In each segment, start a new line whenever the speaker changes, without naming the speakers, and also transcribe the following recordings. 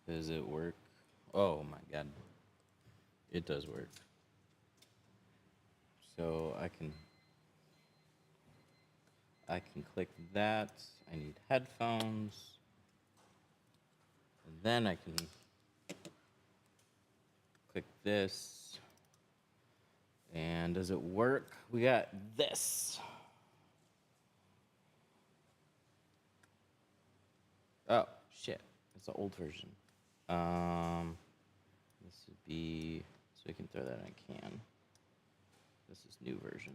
Does it work? Oh my god. It does work. So I can click that. I need headphones. And then I can click this. And does it work? We got this. Oh, shit. It's the old version. This would be, so we can throw that in a can. This is new version.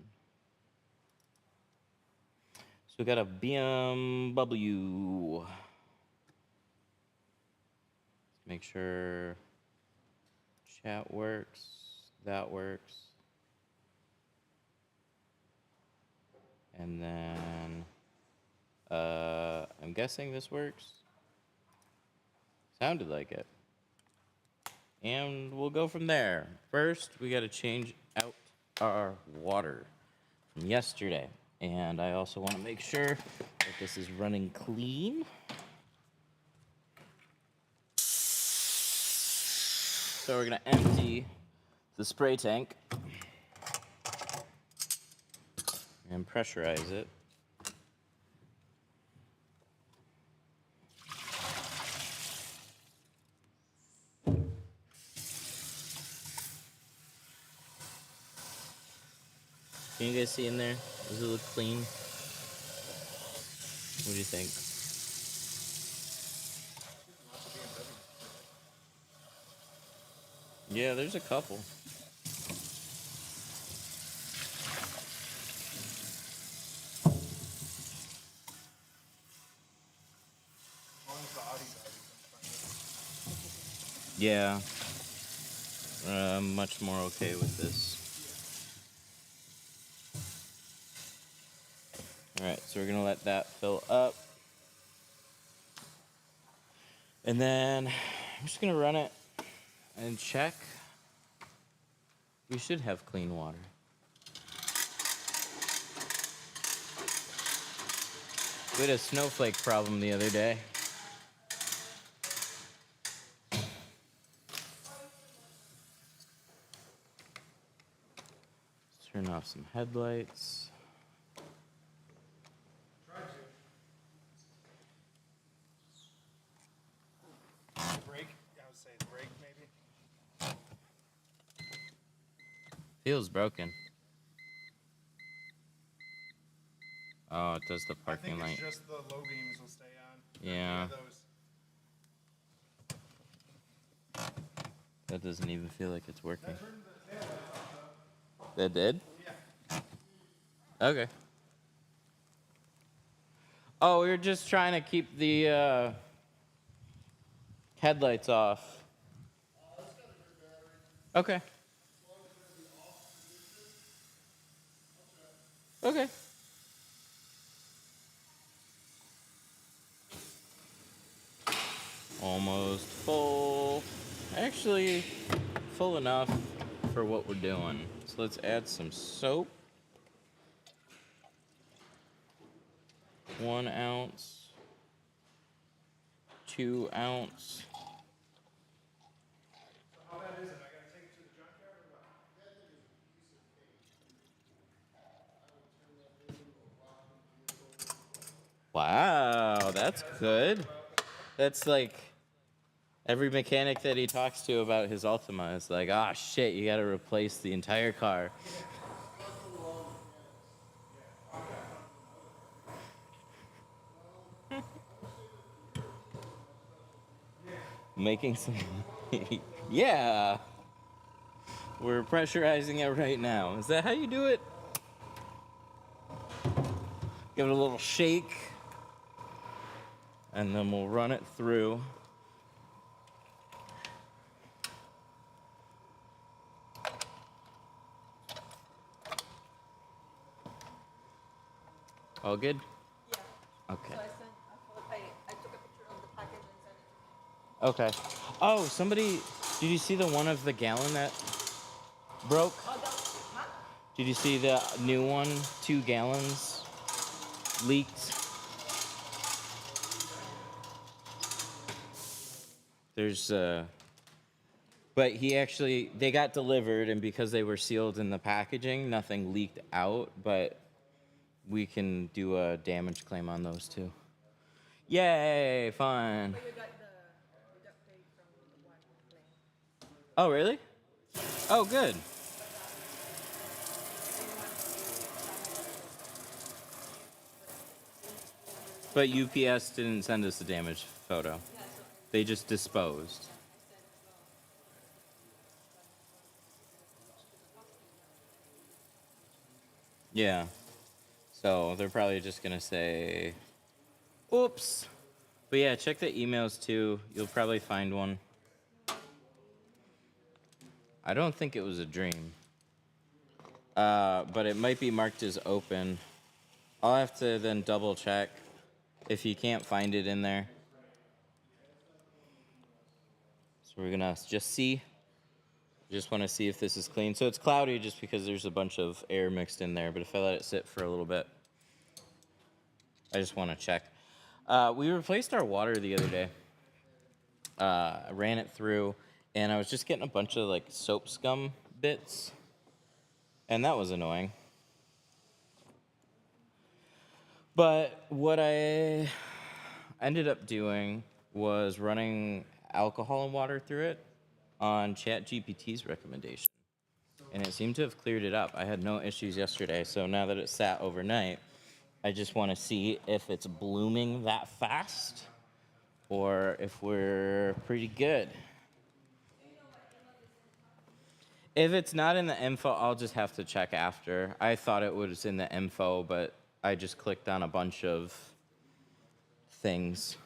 So we got a BMW. Let's make sure chat works, that works. And then, I'm guessing this works. Sounded like it. And we'll go from there. First, we got to change out our water from yesterday. And I also want to make sure that this is running clean. So we're going to empty the spray tank and pressurize it. Can you guys see in there? Does it look clean? What do you think? Yeah, there's a couple. Yeah. I'm much more okay with this. Alright, so we're going to let that fill up. And then I'm just going to run it and check. We should have clean water. We had a snowflake problem the other day. Let's turn off some headlights.
Brake? I would say brake, maybe.
Feels broken. Oh, it does the parking light.
I think it's just the low beams will stay on.
Yeah.
Those.
That doesn't even feel like it's working. That did?
Yeah.
Okay. Oh, we were just trying to keep the headlights off. Okay. Okay. Almost full. Actually, full enough for what we're doing. So let's add some soap. 1 ounce. 2 ounce.
How bad is it? I gotta take it to the junkyard or what?
Wow, that's good. That's like every mechanic that he talks to about his Altima is like, ah, shit, you gotta replace the entire car. Making some, yeah. We're pressurizing it right now. Is that how you do it? Give it a little shake, and then we'll run it through. All good?
Yeah.
Okay.
So I took a picture of the package and sent it to him.
Okay. Oh, somebody, did you see the one of the gallon that broke?
Oh, huh?
Did you see the new one? 2 gallons leaked. There's but they got delivered, and because they were sealed in the packaging, nothing leaked out, but we can do a damage claim on those too. Yay, fun.
But you got paid from the one claim.
Oh, really? Oh, good. But UPS didn't send us a damage photo. They just disposed. Yeah. So they're probably just going to say, oops. But yeah, check the emails too. You'll probably find one. I don't think it was a dream. But it might be marked as open. I'll have to then double check if you can't find it in there. So we're going to just see. Just want to see if this is clean. So it's cloudy just because there's a bunch of air mixed in there. But if I let it sit for a little bit, I just want to check. We replaced our water the other day. I ran it through, and I was just getting a bunch of like soap scum bits, and that was annoying. But what I ended up doing was running alcohol and water through it on ChatGPT's recommendation, and it seemed to have cleared it up. I had no issues yesterday, so now that it sat overnight, I just want to see if it's blooming that fast or if we're pretty good. If it's not in the info, I'll just have to check after. I thought it was in the info, but I just clicked on a bunch of things.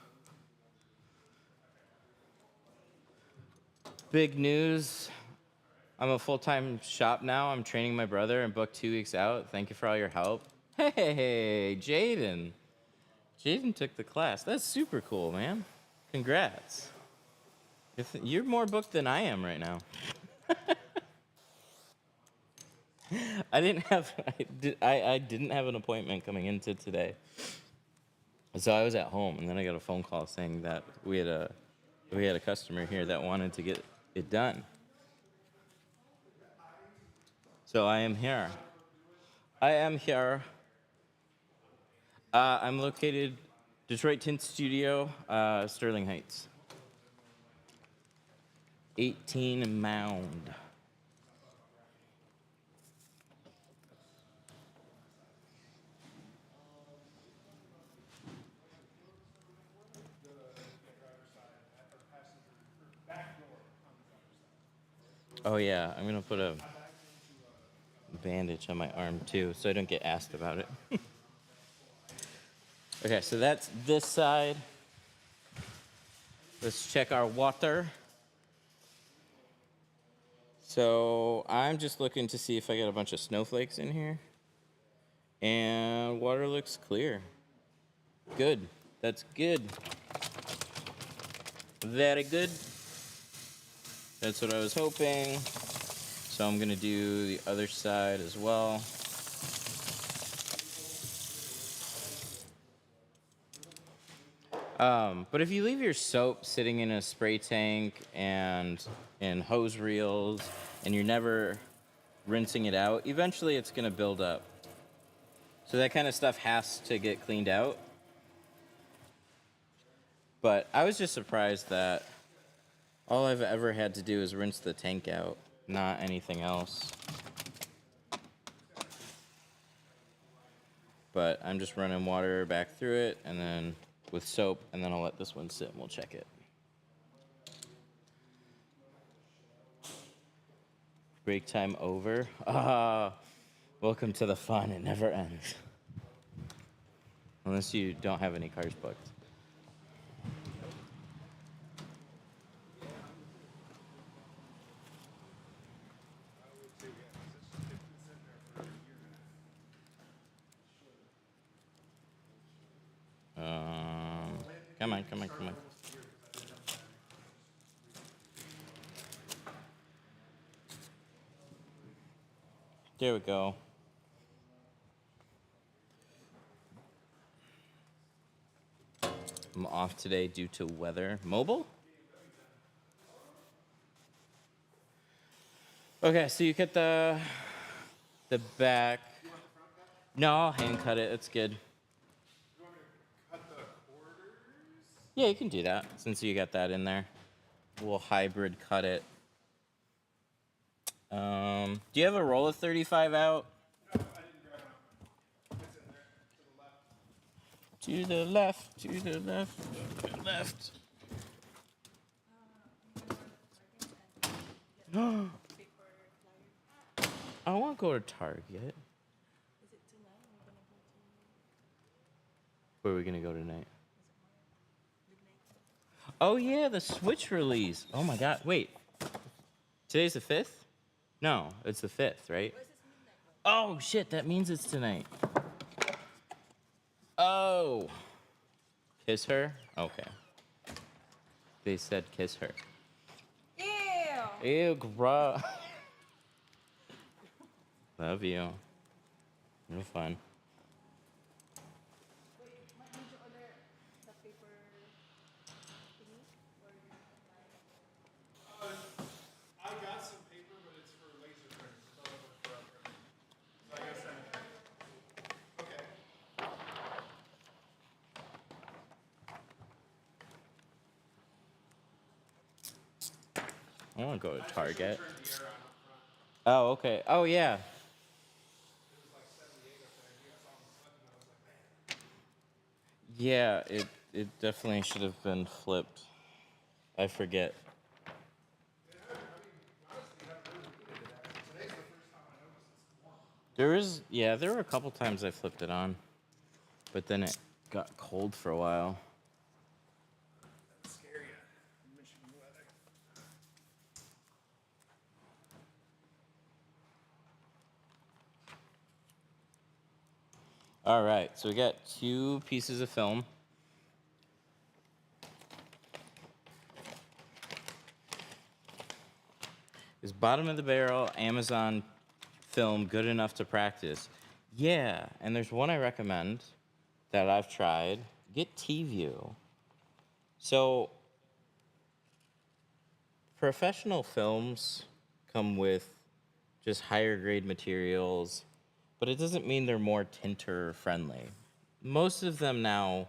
Big news. I'm a full-time shop now. I'm training my brother and booked 2 weeks out. Thank you for all your help. Hey, Jaden. Jaden took the class. That's super cool, man. Congrats. You're more booked than I am right now. I didn't have an appointment coming into today. So I was at home, and then I got a phone call saying that we had a customer here that wanted to get it done. So I am here. I'm located Detroit Tint Studio, Sterling Heights. 18 Mound. Oh yeah, I'm gonna put a bandage on my arm too, so I don't get asked about it. Okay, so that's this side. Let's check our water. So I'm just looking to see if I got a bunch of snowflakes in here. And water looks clear. Good. That's good. Very good. That's what I was hoping. So I'm gonna do the other side as well. But if you leave your soap sitting in a spray tank and in hose reels and you're never rinsing it out, eventually it's gonna build up. So that kind of stuff has to get cleaned out. But I was just surprised that all I've ever had to do is rinse the tank out, not anything else. But I'm just running water back through it and then with soap, and then I'll let this one sit and we'll check it. Break time over. Welcome to the fun. It never ends. Unless you don't have any cars booked. Come on. There we go. I'm off today due to weather. Mobile? Okay, so you cut the back. No, I'll hand cut it. It's good.
You want me to cut the quarters?
Yeah, you can do that since you got that in there. We'll hybrid cut it. Do you have a roll of 35 out?
No, I didn't grab it. It's in there.
To the left, to the left, to the left. I want to go to Target.
Is it tonight? We're gonna go to
Where are we going to go tonight?
midnight.
Oh, yeah, the Switch release. Oh, my God. Wait. Today's the 5th? No, it's the 5th, right?
Why is this midnight though?
Oh, shit. That means it's tonight. Oh. Kiss her? Okay. They said kiss her.
Ew!
Ew, gross. Love you. No fun.
Wait, might need to order the paper thingy or
I got some paper, but it's for laser printers. It doesn't work for our printer. So I gotta send it back. Okay.
I want to go to Target.
Turned the air on up front.
Oh, okay. Oh, yeah.
It was like 78 up there. You saw me sweating. I was like, man.
Yeah, it definitely should have been flipped. I forget. There were a couple times I flipped it on, but then it got cold for a while.
That'd scare you. Michigan weather.
All right, so we got 2 pieces of film. Is bottom of the barrel Amazon film good enough to practice? Yeah, and there's one I recommend that I've tried. Get T-View. So professional films come with just higher grade materials, but it doesn't mean they're more tinter friendly. Most of them now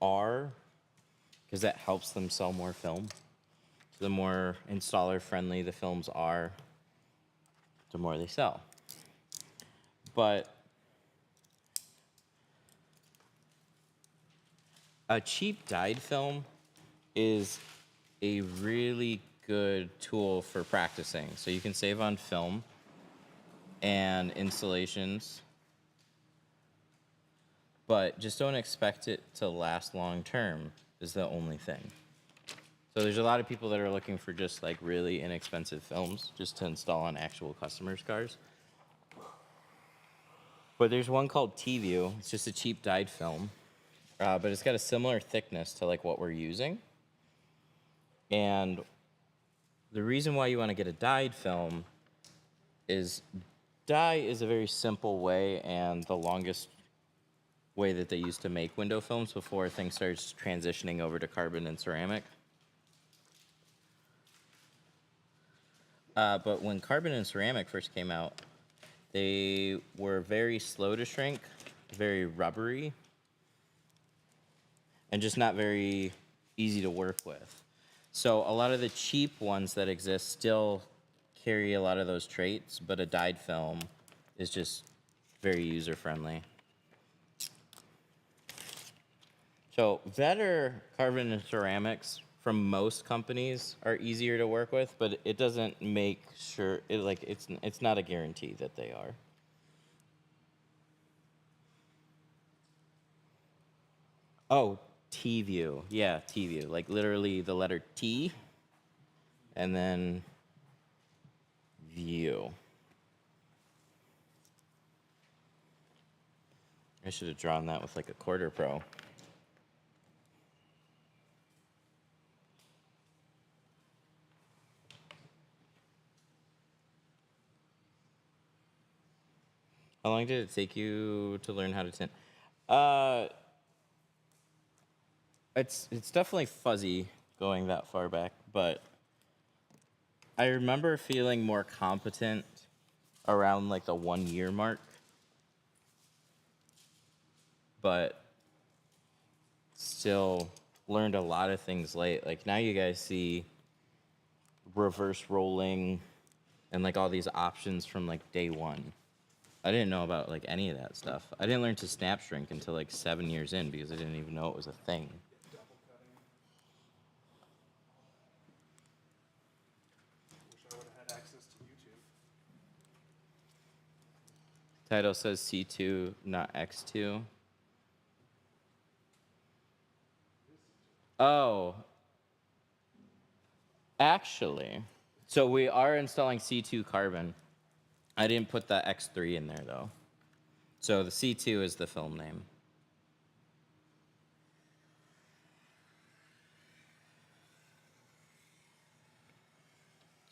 are, because that helps them sell more film. So the more installer friendly the films are, the more they sell. But a cheap dyed film is a really good tool for practicing. So you can save on film and installations, but just don't expect it to last long term is the only thing. So there's a lot of people that are looking for just like really inexpensive films just to install on actual customers' cars. But there's one called T-View. It's just a cheap dyed film, but it's got a similar thickness to like what we're using. And the reason why you want to get a dyed film is dye is a very simple way and the longest way that they used to make window films before things started transitioning over to carbon and ceramic. But when carbon and ceramic first came out, they were very slow to shrink, very rubbery, and just not very easy to work with. So a lot of the cheap ones that exist still carry a lot of those traits, but a dyed film is just very user-friendly. So better carbon and ceramics from most companies are easier to work with, but it doesn't make sure it's not a guarantee that they are. Oh, T-View. Yeah, T-View. Like literally the letter T and then view. I should have drawn that with like a quarter pro. How long did it take you to learn how to tint? It's definitely fuzzy going that far back, but I remember feeling more competent around like the 1 year mark, but still learned a lot of things late. Like now you guys see reverse rolling and like all these options from like day one. I didn't know about like any of that stuff. I didn't learn to snap shrink until like 7 years in because I didn't even know it was a thing.
Double cutting. Wish I would have had access to YouTube.
Title says C2, not X2. Oh, actually, so we are installing C2 carbon. I didn't put the X3 in there though. So the C2 is the film name.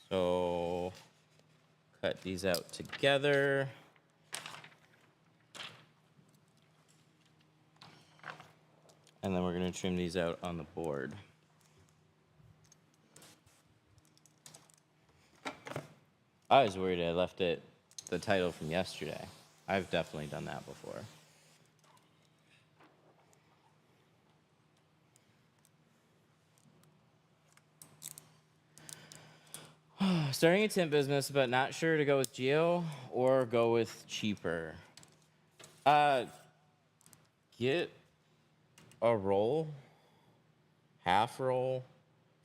So cut these out together. And then we're going to trim these out on the board. I was worried I left it the title from yesterday. I've definitely done that before. Starting a tint business, but not sure to go with Geo or go with cheaper. Get a roll, half roll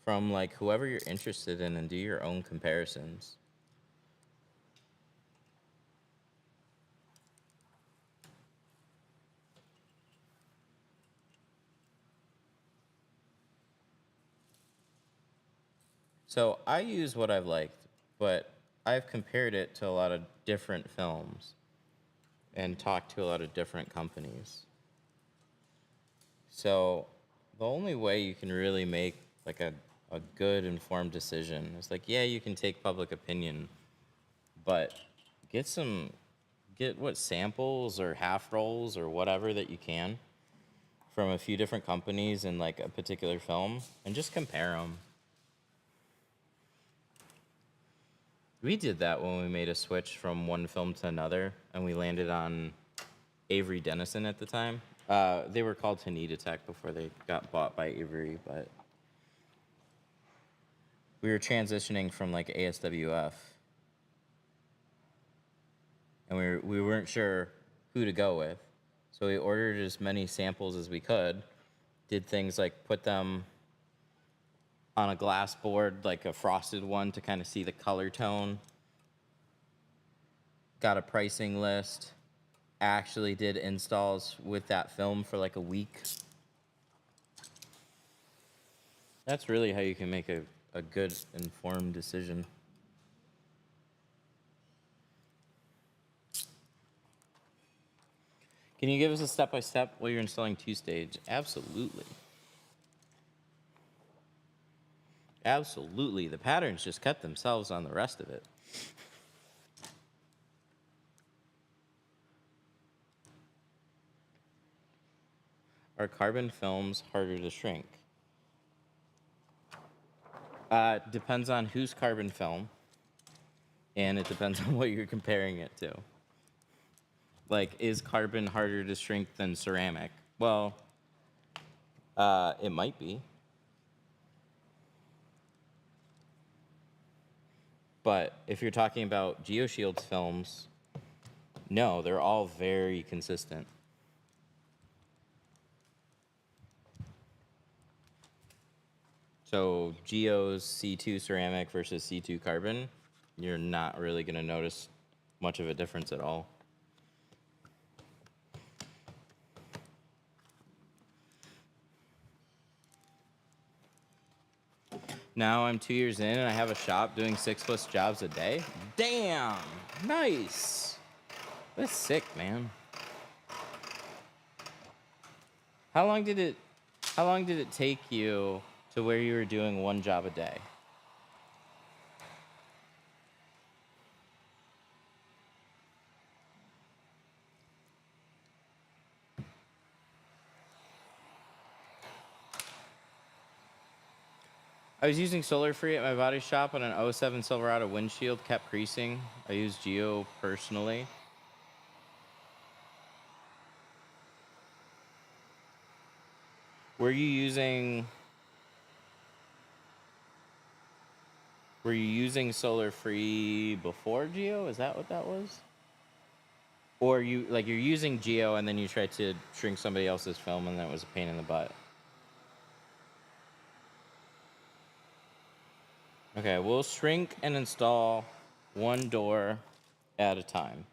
from like whoever you're interested in and do your own comparisons. So I use what I've liked, but I've compared it to a lot of different films and talked to a lot of different companies. So the only way you can really make like a good informed decision is like, yeah, you can take public opinion, but get what samples or half rolls or whatever that you can from a few different companies in like a particular film and just compare them. We did that when we made a switch from one film to another, and we landed on Avery Dennison at the time. They were called Tinted Attack before they got bought by Avery, but we were transitioning from like ASWF, and we weren't sure who to go with, so we ordered as many samples as we could. Did things like put them on a glass board, like a frosted one, to kind of see the color tone. Got a pricing list. Actually did installs with that film for like a week. That's really how you can make a good informed decision. Can you give us a step-by-step while you're installing two-stage? Absolutely. Absolutely. The patterns just cut themselves on the rest of it. Are carbon films harder to shrink? Depends on whose carbon film, and it depends on what you're comparing it to. Like, is carbon harder to shrink than ceramic? Well, it might be. But if you're talking about GeoShield's films, no, they're all very consistent. So Geo's C2 ceramic versus C2 carbon, you're not really going to notice much of a difference at all. Now I'm 2 years in and I have a shop doing 6+ jobs a day. Damn, nice. That's sick, man. How long did it take you to where you were doing one job a day? I was using Solar Free at my body shop on an '07 Silverado windshield, kept creasing. I used Geo personally. Were you using Solar Free before Geo? Is that what that was? Or you're using Geo and then you tried to shrink somebody else's film and that was a pain in the butt? Okay, we'll shrink and install one door at a time.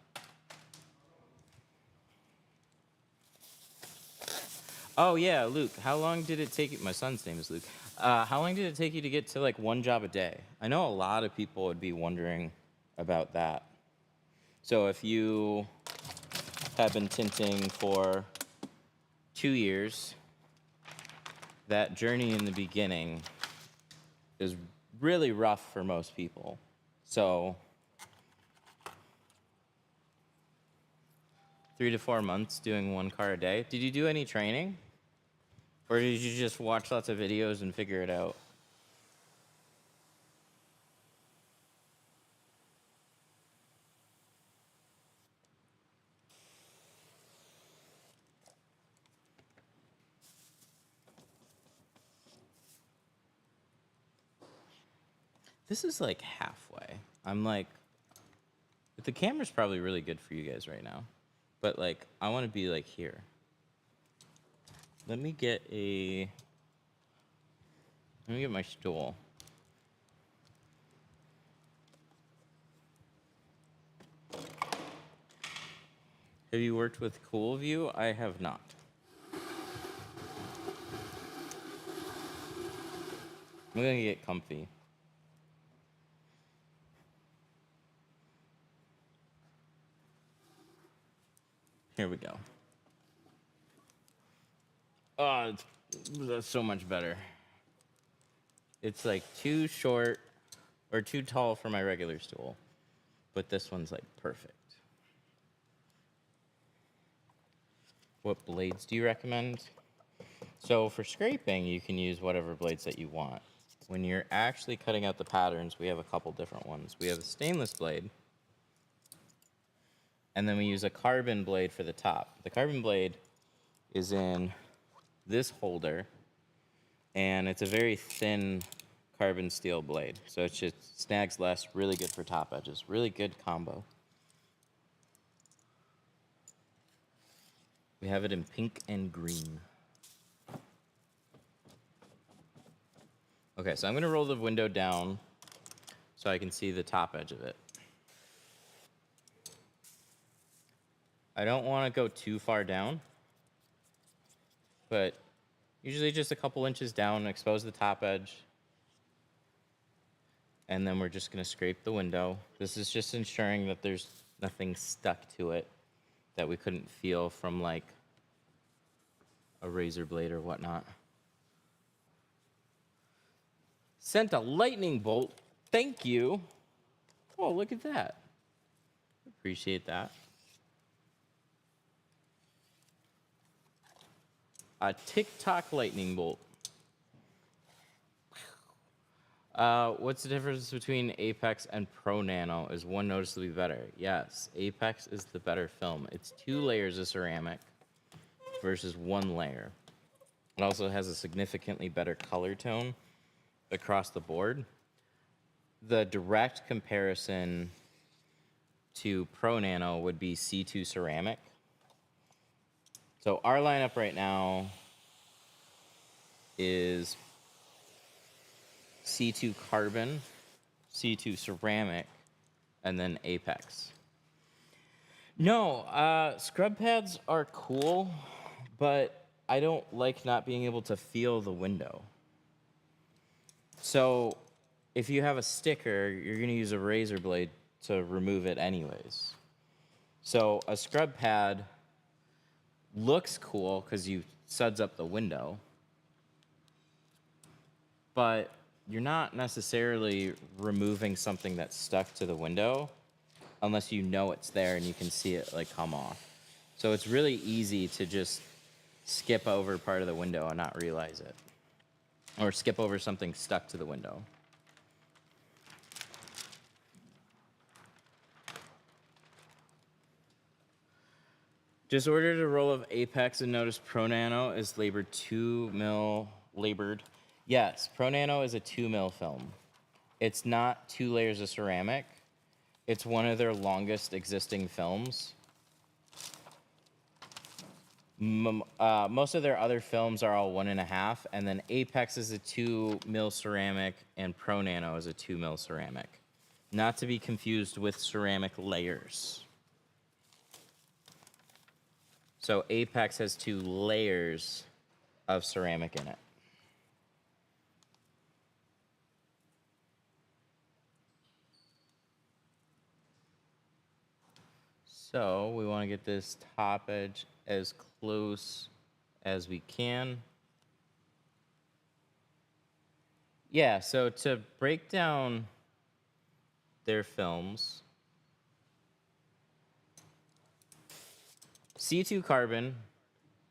Oh yeah, Luke, how long did it take you? My son's name is Luke. How long did it take you to get to like one job a day? I know a lot of people would be wondering about that. So if you have been tinting for 2 years, that journey in the beginning is really rough for most people. So 3 to 4 months doing one car a day. Did you do any training? Or did you just watch lots of videos and figure it out? This is like halfway. I'm like, the camera's probably really good for you guys right now. But like, I want to be like here. Let me get my stool. Have you worked with Cool View? I have not. I'm gonna get comfy. Here we go. Oh, that's so much better. It's like too short or too tall for my regular stool, but this one's like perfect. What blades do you recommend? So for scraping, you can use whatever blades that you want. When you're actually cutting out the patterns, we have a couple different ones. We have a stainless blade, and then we use a carbon blade for the top. The carbon blade is in this holder, and it's a very thin carbon steel blade, so it just snags less, really good for top edges. Really good combo. We have it in pink and green. Okay, so I'm gonna roll the window down so I can see the top edge of it. I don't wanna go too far down, but usually just a couple inches down, expose the top edge. And then we're just gonna scrape the window. This is just ensuring that there's nothing stuck to it that we couldn't feel from like a razor blade or whatnot. Sent a lightning bolt. Thank you. Oh, look at that. Appreciate that. A TikTok lightning bolt. What's the difference between Apex and Pro Nano? Is one noticeably better? Yes, Apex is the better film. It's 2 layers of ceramic versus 1 layer. It also has a significantly better color tone across the board. The direct comparison to Pro Nano would be C2 ceramic. So our lineup right now is C2 carbon, C2 ceramic, and then Apex. No, scrub pads are cool, but I don't like not being able to feel the window. So if you have a sticker, you're gonna use a razor blade to remove it anyways. So a scrub pad looks cool because you suds up the window, but you're not necessarily removing something that's stuck to the window unless you know it's there and you can see it like come off. So it's really easy to just skip over part of the window and not realize it. or skip over something stuck to the window. Just ordered a roll of Apex and noticed Pro Nano is labored 2 mil labored. Yes, Pro Nano is a 2 mil film. It's not 2 layers of ceramic. It's one of their longest existing films. Most of their other films are all 1.5, and then Apex is a 2 mil ceramic, and Pro Nano is a 2 mil ceramic. Not to be confused with ceramic layers. So Apex has 2 layers of ceramic in it. So we want to get this top edge as close as we can. Yeah, so to break down their films, C2 carbon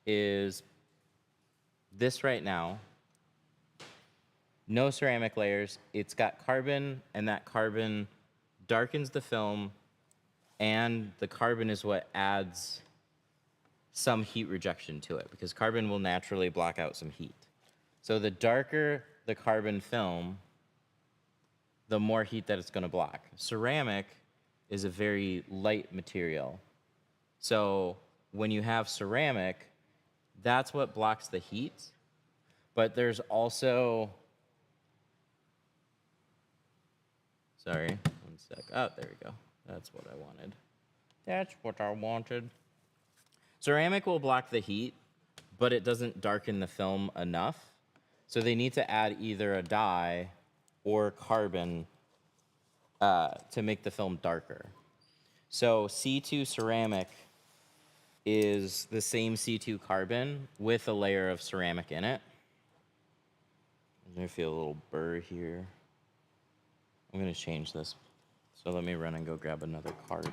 is this right now. No ceramic layers. It's got carbon, and that carbon darkens the film, and the carbon is what adds some heat rejection to it, because carbon will naturally block out some heat. So the darker the carbon film, the more heat that it's going to block. Ceramic is a very light material. So when you have ceramic, that's what blocks the heat. But there's also, sorry, one sec. Oh, there we go. That's what I wanted. That's what I wanted. Ceramic will block the heat, but it doesn't darken the film enough. So they need to add either a dye or carbon to make the film darker. So C2 ceramic is the same C2 carbon with a layer of ceramic in it. I'm gonna feel a little burr here. I'm gonna change this. So let me run and go grab another card.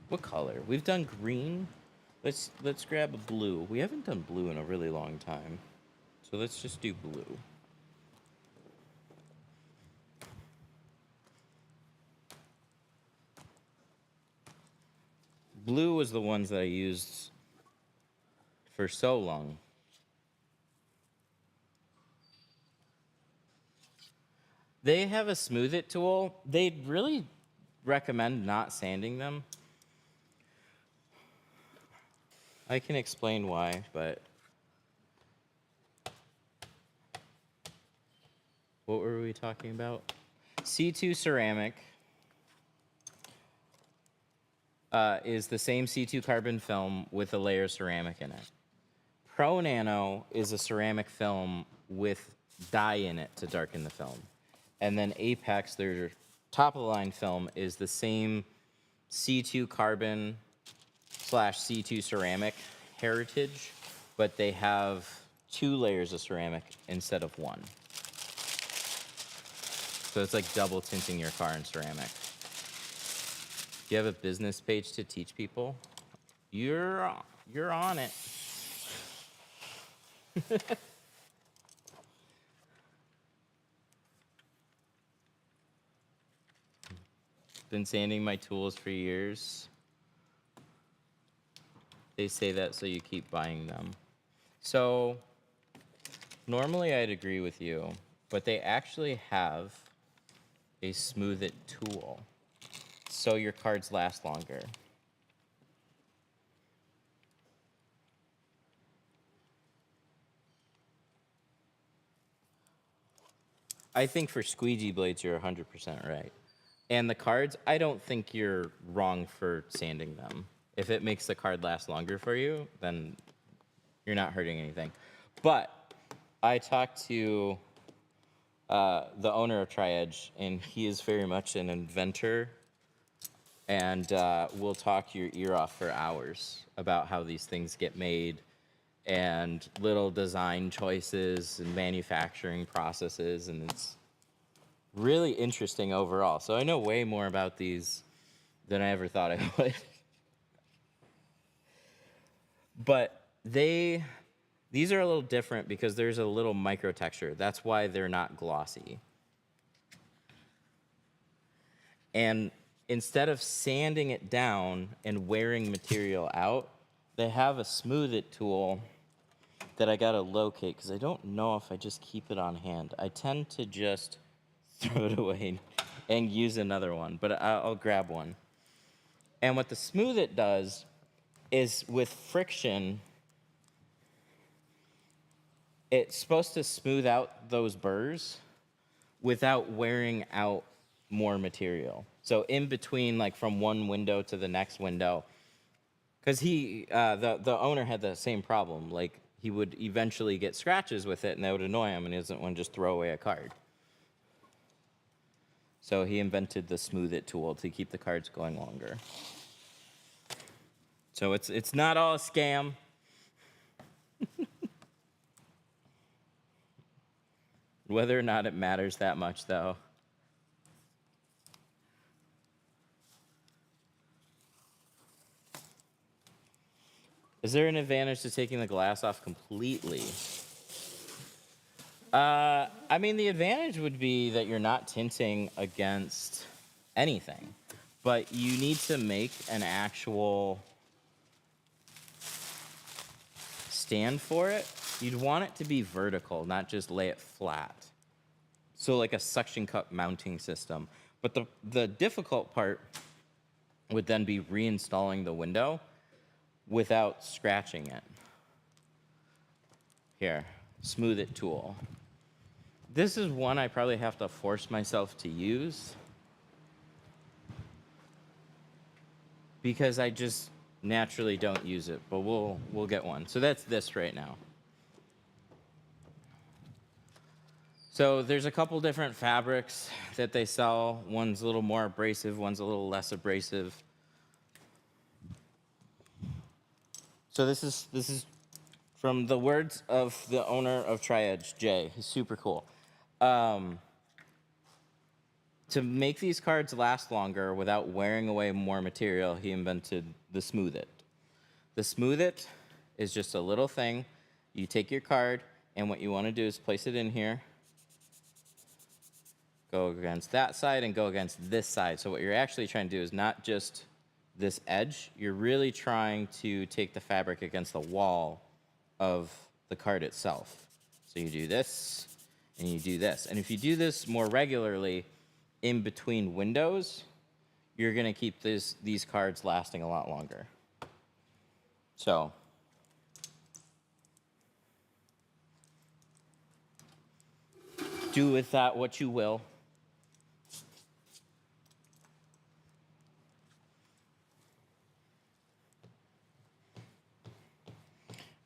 What color? We've done green. Let's grab a blue. We haven't done blue in a really long time. So let's just do blue. Blue was the ones that I used for so long. They have a smooth it tool. They'd really recommend not sanding them. I can explain why, but what were we talking about? C2 ceramic is the same C2 carbon film with a layer of ceramic in it. Pro Nano is a ceramic film with dye in it to darken the film. And then Apex, their top of the line film, is the same C2 carbon / C2 ceramic heritage, but they have 2 layers of ceramic instead of 1. So it's like double tinting your car in ceramic. Do you have a business page to teach people? You're on it. Been sanding my tools for years. They say that so you keep buying them. So normally I'd agree with you, but they actually have a smooth it tool so your cards last longer. I think for squeegee blades, you're 100% right. And the cards, I don't think you're wrong for sanding them. If it makes the card last longer for you, then you're not hurting anything. But I talked to the owner of Tri-Edge, and he is very much an inventor, and we'll talk your ear off for hours about how these things get made and little design choices and manufacturing processes, and it's really interesting overall. So I know way more about these than I ever thought I would. But these are a little different because there's a little micro texture. That's why they're not glossy. And instead of sanding it down and wearing material out, they have a smooth it tool that I gotta locate because I don't know if I just keep it on hand. I tend to just throw it away and use another one, but I'll grab one. And what the smooth it does is with friction, it's supposed to smooth out those burrs without wearing out more material. So in between, like from one window to the next window, because the owner had the same problem. Like he would eventually get scratches with it, and that would annoy him, and he doesn't want to just throw away a card. So he invented the smooth it tool to keep the cards going longer. So it's not all a scam. Whether or not it matters that much, though. Is there an advantage to taking the glass off completely? I mean, the advantage would be that you're not tinting against anything, but you need to make an actual stand for it. You'd want it to be vertical, not just lay it flat. So like a suction cup mounting system. But the difficult part would then be reinstalling the window without scratching it. Here, smooth it tool. This is one I probably have to force myself to use because I just naturally don't use it, but we'll get one. So that's this right now. So there's a couple different fabrics that they sell. One's a little more abrasive, one's a little less abrasive. So this is from the words of the owner of Tri-Edge, Jay. He's super cool. To make these cards last longer without wearing away more material, he invented the Smooth It. The Smooth It is just a little thing. You take your card, and what you want to do is place it in here, go against that side, and go against this side. So what you're actually trying to do is not just this edge, you're really trying to take the fabric against the wall of the card itself. So you do this, and you do this. And if you do this more regularly in between windows, you're gonna keep these cards lasting a lot longer. So, do with that what you will.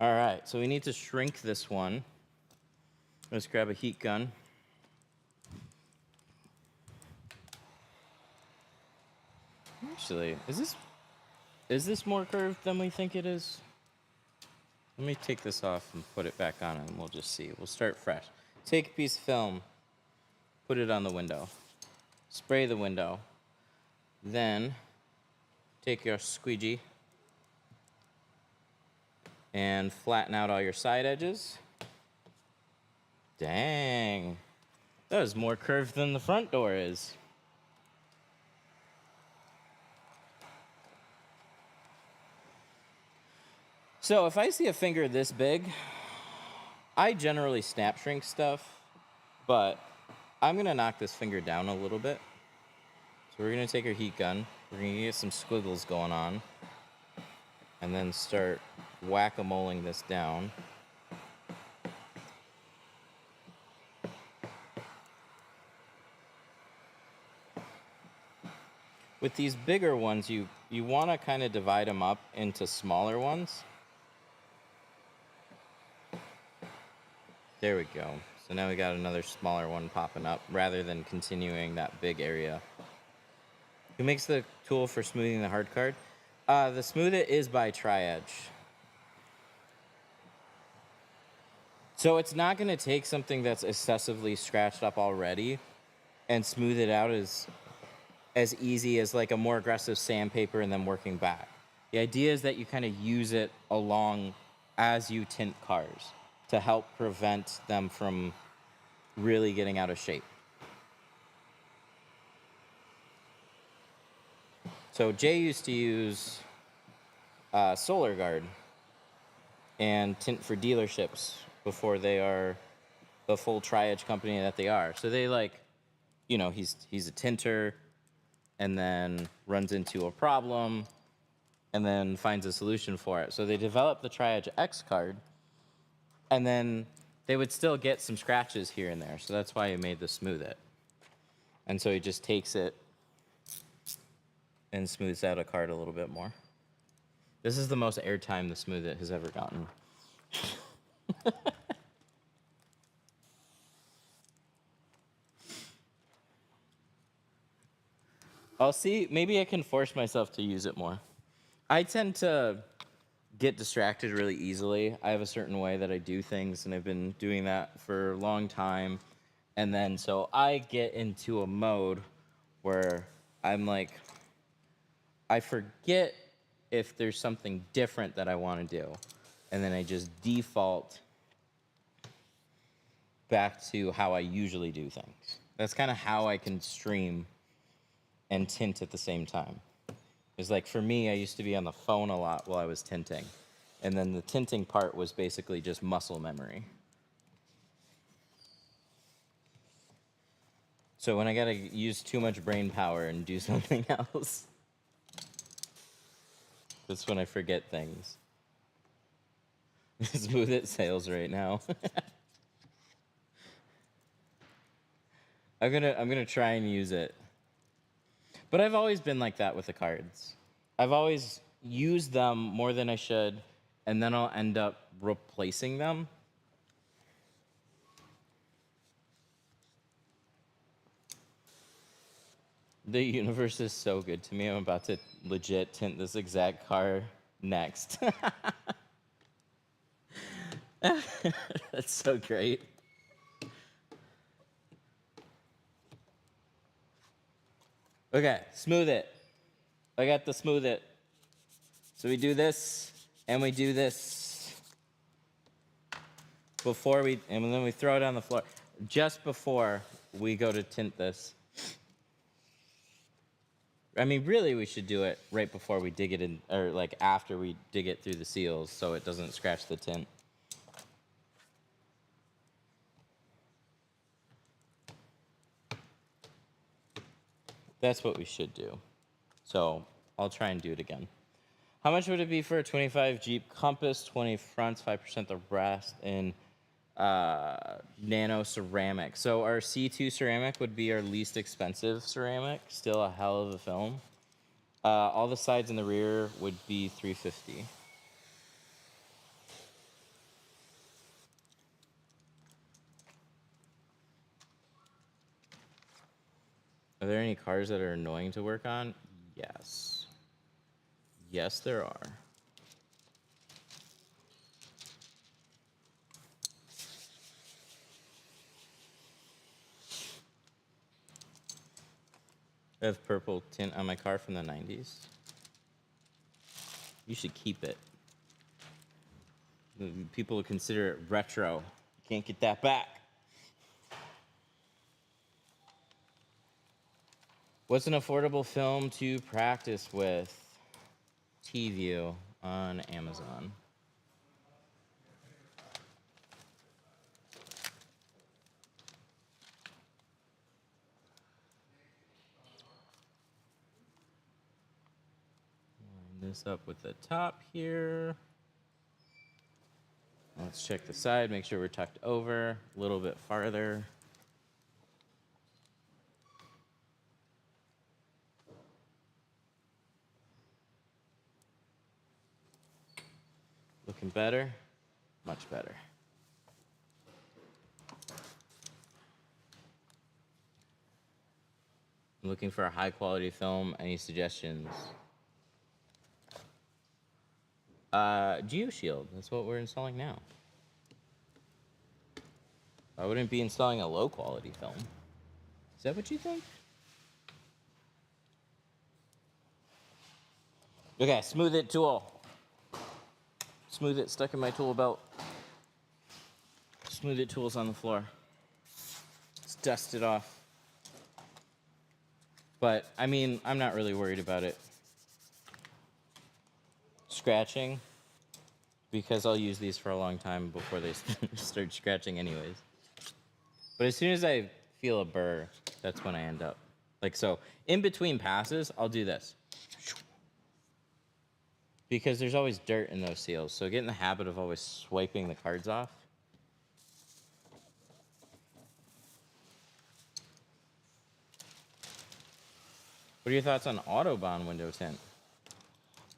All right, so we need to shrink this one. Let's grab a heat gun. Actually, is this more curved than we think it is? Let me take this off and put it back on, and we'll just see. We'll start fresh. Take a piece of film, put it on the window, spray the window, then take your squeegee and flatten out all your side edges. Dang, that is more curved than the front door is. So if I see a finger this big, I generally snap shrink stuff, but I'm gonna knock this finger down a little bit. So we're gonna take our heat gun, we're gonna get some squiggles going on, and then start whack-a-moling this down. With these bigger ones, you wanna kind of divide them up into smaller ones. There we go. So now we got another smaller one popping up rather than continuing that big area. Who makes the tool for smoothing the hard card? The Smooth It is by Tri-Edge. So it's not going to take something that's excessively scratched up already and smooth it out as easy as like a more aggressive sandpaper and then working back. The idea is that you kind of use it along as you tint cars to help prevent them from really getting out of shape. So Jay used to use Solar Guard and tint for dealerships before they are the full tri-edge company that they are. So they like, you know, he's a tinter and then runs into a problem and then finds a solution for it. So they developed the Tri-Edge X card, and then they would still get some scratches here and there. So that's why he made the Smooth It. And so he just takes it and smooths out a card a little bit more. This is the most airtime the Smooth It has ever gotten. I'll see, maybe I can force myself to use it more. I tend to get distracted really easily. I have a certain way that I do things, and I've been doing that for a long time. And then so I get into a mode where I'm like, I forget if there's something different that I want to do. And then I just default back to how I usually do things. That's kind of how I can stream and tint at the same time. It's like, for me, I used to be on the phone a lot while I was tinting. And then the tinting part was basically just muscle memory. So when I gotta use too much brain power and do something else, that's when I forget things. Smooth It sales right now. I'm gonna try and use it. But I've always been like that with the cards. I've always used them more than I should, and then I'll end up replacing them. The universe is so good to me. I'm about to legit tint this exact car next. That's so great. Okay, Smooth It. I got the Smooth It. So we do this, and we do this before we, and then we throw it on the floor. Just before we go to tint this. I mean, really, we should do it right before we dig it in, or like after we dig it through the seals so it doesn't scratch the tint. That's what we should do. So I'll try and do it again. How much would it be for a 25 Jeep Compass, 20 fronts, 5% the rest, in nano ceramic? So our C2 ceramic would be our least expensive ceramic. Still a hell of a film. All the sides and the rear would be $350. Are there any cars that are annoying to work on? Yes. Yes, there are. I have purple tint on my car from the 90s. You should keep it. People would consider it retro. Can't get that back. What's an affordable film to practice with? T-View on Amazon. Line this up with the top here. Let's check the side, make sure we're tucked over a little bit farther. Looking better? Much better. I'm looking for a high quality film. Any suggestions? GeoShield, that's what we're installing now. I wouldn't be installing a low quality film. Is that what you think? Okay, smooth it tool. Smooth it stuck in my tool belt. Smooth it tool's on the floor. Let's dust it off. But, I mean, I'm not really worried about it scratching, because I'll use these for a long time before they start scratching anyways. But as soon as I feel a burr, that's when I end up. Like so, in between passes, I'll do this. Because there's always dirt in those seals, so get in the habit of always swiping the cards off. What are your thoughts on Autobahn window tint?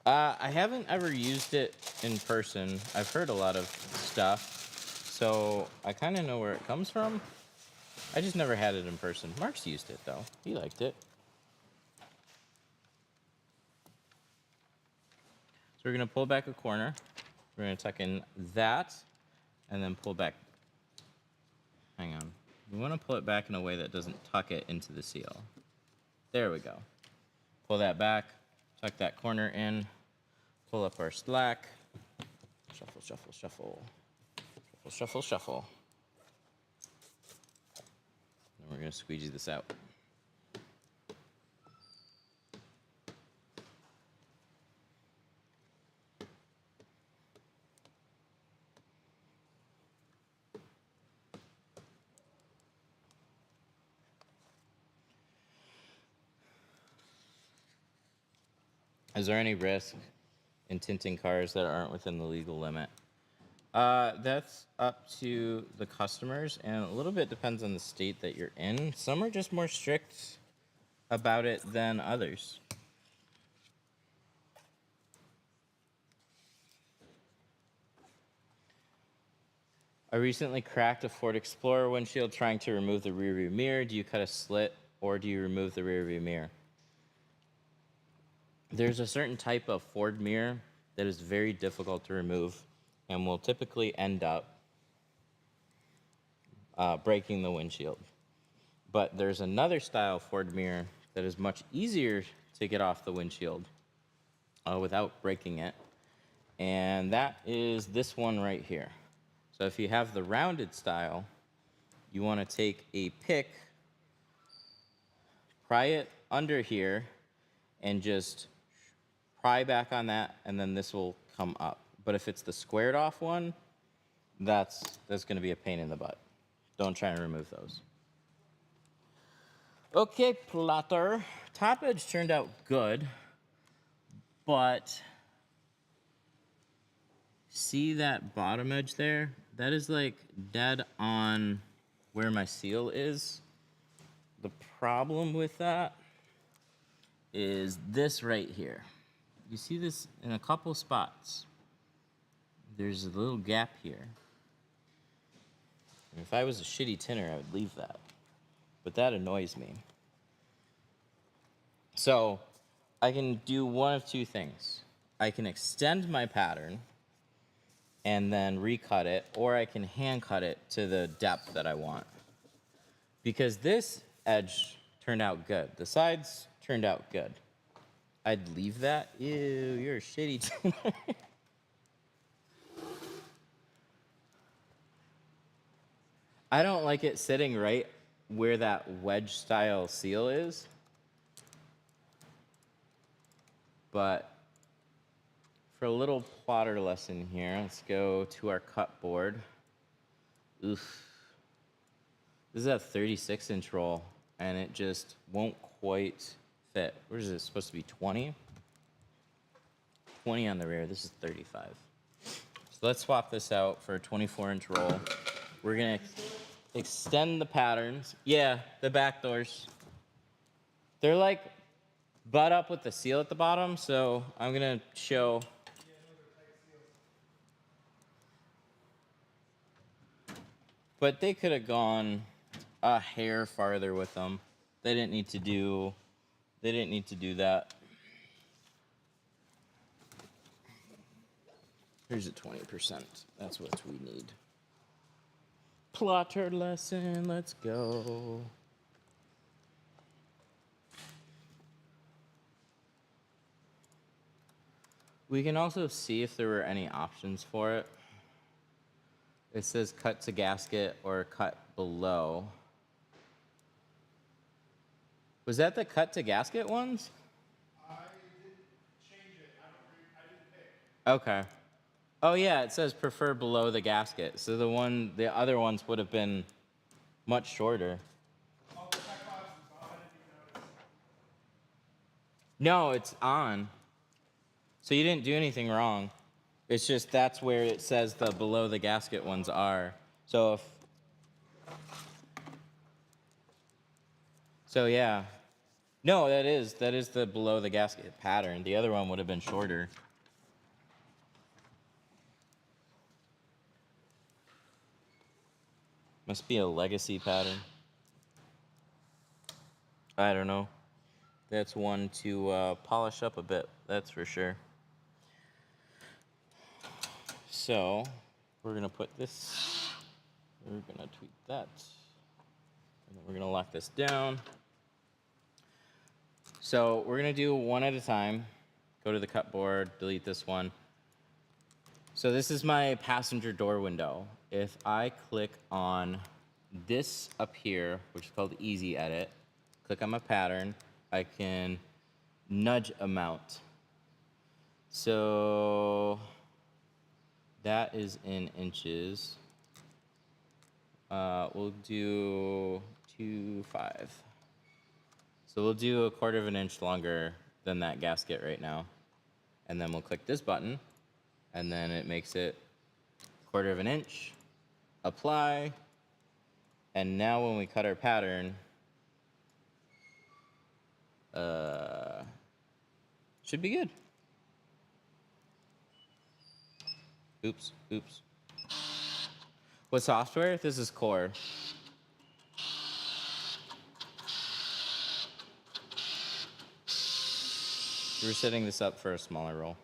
I haven't ever used it in person. I've heard a lot of stuff, so I kind of know where it comes from. I just never had it in person. Mark's used it, though. He liked it. So we're going to pull back a corner. We're going to tuck in that, and then pull back. Hang on. We want to pull it back in a way that doesn't tuck it into the seal. There we go. Pull that back, tuck that corner in, pull up our slack, shuffle, shuffle, shuffle, shuffle, shuffle, shuffle. And we're going to squeegee this out. Is there any risk in tinting cars that aren't within the legal limit? That's up to the customers, and a little bit depends on the state that you're in. Some are just more strict about it than others. I recently cracked a Ford Explorer windshield trying to remove the rearview mirror. Do you cut a slit or do you remove the rearview mirror? There's a certain type of Ford mirror that is very difficult to remove and will typically end up breaking the windshield. But there's another style Ford mirror that is much easier to get off the windshield without breaking it, and that is this one right here. So if you have the rounded style, you want to take a pick, pry it under here, and just pry back on that, and then this will come up. But if it's the squared off one, that's going to be a pain in the butt. Don't try and remove those. Okay, plotter. Top edge turned out good, but see that bottom edge there? That is like dead on where my seal is. The problem with that is this right here. You see this in a couple spots. There's a little gap here. And if I was a shitty tinner, I would leave that. But that annoys me. So I can do one of two things. I can extend my pattern and then recut it, or I can hand cut it to the depth that I want. Because this edge turned out good. The sides turned out good. I'd leave that. Ew, you're a shitty tinner. I don't like it sitting right where that wedge style seal is. But for a little plotter lesson here, let's go to our cut board. Oof. This is a 36-inch roll, and it just won't quite fit. Where is it supposed to be, 20? 20 on the rear. This is 35. So let's swap this out for a 24-inch roll. We're going to extend the patterns. Yeah, the back doors. They're like butt up with the seal at the bottom, so I'm going to show. But they could have gone a hair farther with them. They didn't need to do that. Here's a 20%. That's what we need. Plotter lesson, let's go. We can also see if there were any options for it. It says cut to gasket or cut below. Was that the cut to gasket ones?
I didn't change it. I didn't pick.
Okay. Oh yeah, it says prefer below the gasket. So the other ones would have been much shorter.
Oh, the tech box is on. I didn't even notice.
No, it's on. So you didn't do anything wrong. It's just that's where it says the below the gasket ones are. So if so yeah. No, that is the below the gasket pattern. The other one would have been shorter. Must be a legacy pattern. I don't know. That's one to polish up a bit, that's for sure. So, we're going to put this, we're going to tweak that, and then we're going to lock this down. So, we're going to do one at a time. Go to the cut board, delete this one. So, this is my passenger door window. If I click on this up here, which is called Easy Edit, click on my pattern, I can nudge a mount. So that is in inches. We'll do 2.5. So we'll do 1/4 of an inch longer than that gasket right now. And then we'll click this button, and then it makes it 1/4 of an inch. Apply. And now when we cut our pattern, should be good. Oops. What software? This is Core. We're setting this up for a smaller roll.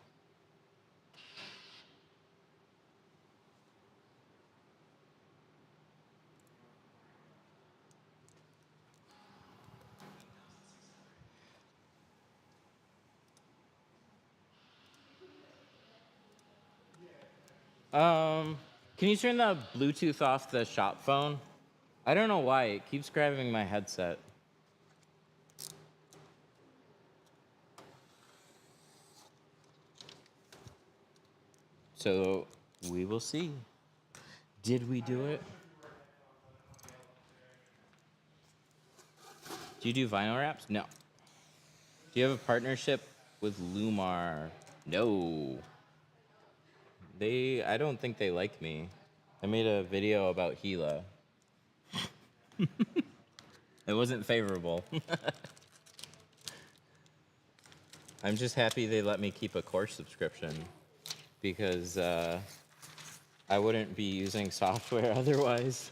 Can you turn the Bluetooth off the shop phone? I don't know why, it keeps grabbing my headset. So, we will see. Did we do it? Do you do vinyl wraps? No. Do you have a partnership with Lumar? No. I don't think they like me. I made a video about Gila. It wasn't favorable. I'm just happy they let me keep a course subscription because I wouldn't be using software otherwise.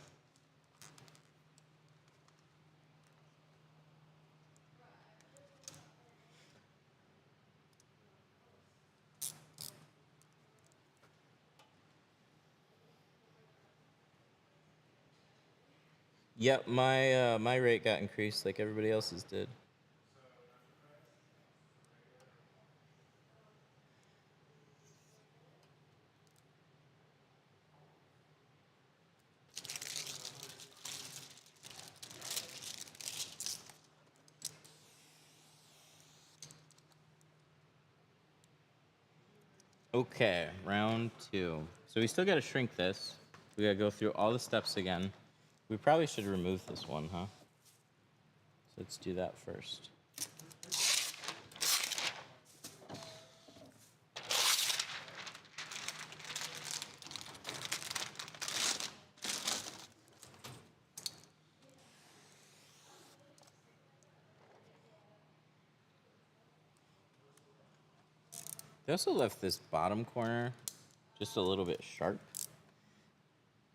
Yep, my rate got increased like everybody else's did. Okay, round 2. So we still got to shrink this. We got to go through all the steps again. We probably should remove this one, huh? So let's do that first. They also left this bottom corner just a little bit sharp.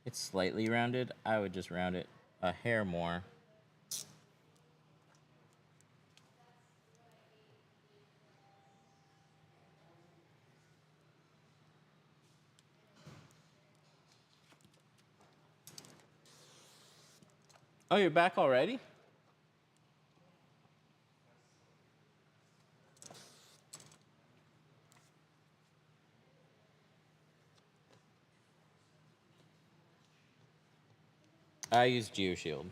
It's slightly rounded. I would just round it a hair more. Oh, you're back already? I use GeoShield.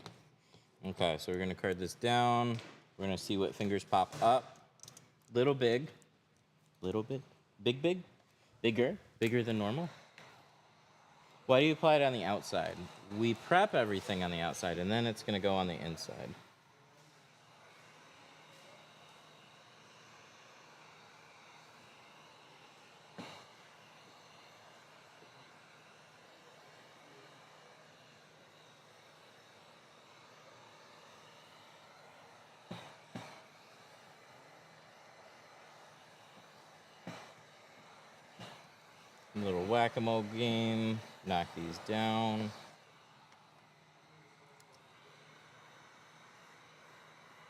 Okay, so we're gonna card this down. We're gonna see what fingers pop up. Little big. Little bit. Big? Bigger? Bigger than normal? Why do you apply it on the outside? We prep everything on the outside, and then it's gonna go on the inside. Little whack-a-mole game. Knock these down.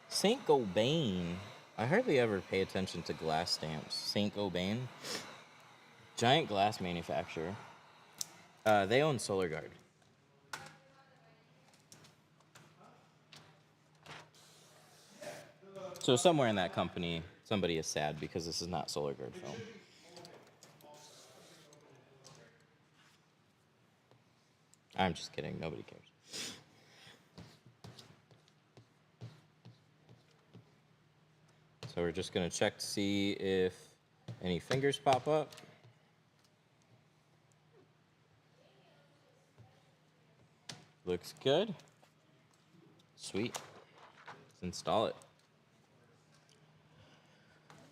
Saint Gobain. I hardly ever pay attention to glass stamps. Saint Gobain. Giant glass manufacturer. They own SolarGuard. So somewhere in that company, somebody is sad because this is not SolarGuard film. I'm just kidding. Nobody cares. So we're just going to check to see if any fingers pop up. Looks good. Sweet. Let's install it.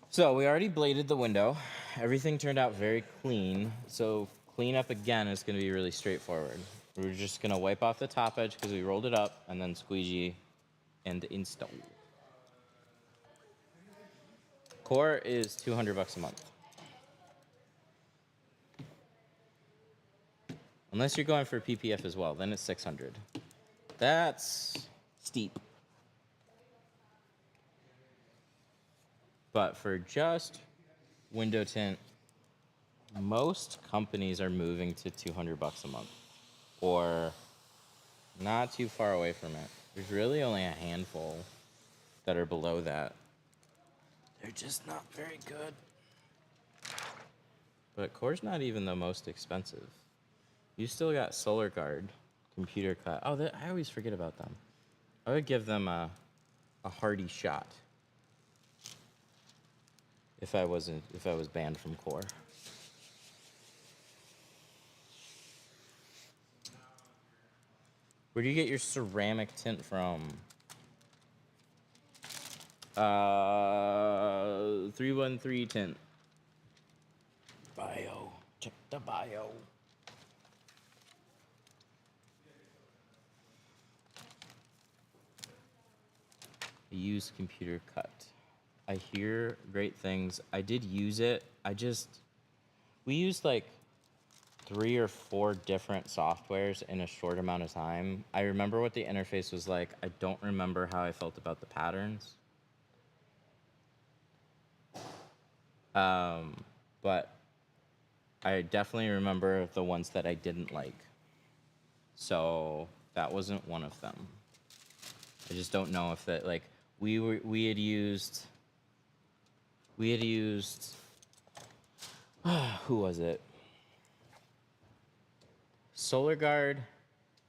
So we already bladed the window. Everything turned out very clean. So cleanup again is going to be really straightforward. We're just going to wipe off the top edge because we rolled it up and then squeegee and install. Core is $200 a month. Unless you're going for PPF as well, then it's $600. That's steep. But for just window tint, most companies are moving to $200 a month, or not too far away from it. There's really only a handful that are below that. They're just not very good. But Core's not even the most expensive. You still got SolarGuard, Computer Cut. Oh, I always forget about them. I would give them a hearty shot if I was banned from Core. Where do you get your ceramic tint from? 313 tint. Bio. Check the bio. I use Computer Cut. I hear great things. I did use it. We used like 3 or 4 different softwares in a short amount of time. I remember what the interface was like. I don't remember how I felt about the patterns. But I definitely remember the ones that I didn't like. So that wasn't one of them. I just don't know if that, like, we had used who was it? SolarGuard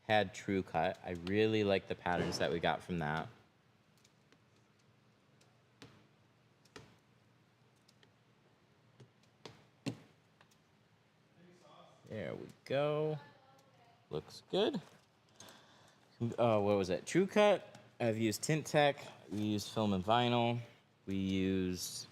had True Cut. I really like the patterns that we got from that. There we go. Looks good. What was it? True Cut. I've used Tint Tech. We used Film and Vinyl. We used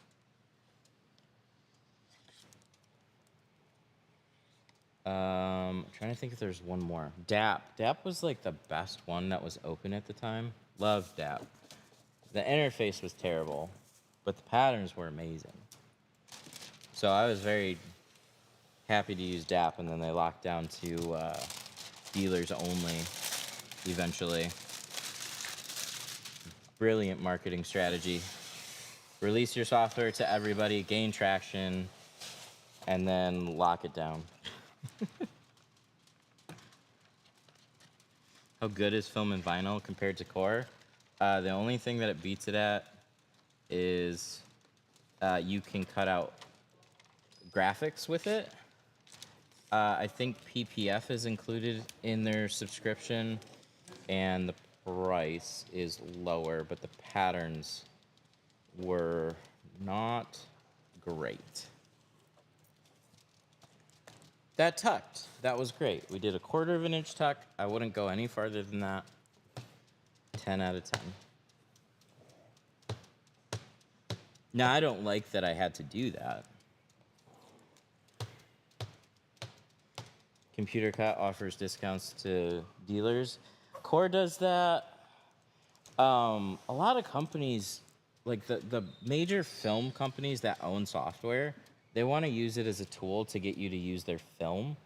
trying to think if there's one more. DAP. DAP was like the best one that was open at the time. Loved DAP. The interface was terrible, but the patterns were amazing. So I was very happy to use DAP, and then they locked down to dealers only eventually. Brilliant marketing strategy. Release your software to everybody, gain traction, and then lock it down. How good is Film and Vinyl compared to Core? The only thing that it beats it at is you can cut out graphics with it. I think PPF is included in their subscription. and the price is lower, but the patterns were not great. That tucked. That was great. We did a 1/4 of an inch tuck. I wouldn't go any farther than that. 10 out of 10. Now, I don't like that I had to do that. Computer Cut offers discounts to dealers. Core does that. A lot of companies, like the major film companies that own software, they want to use it as a tool to get you to use their film.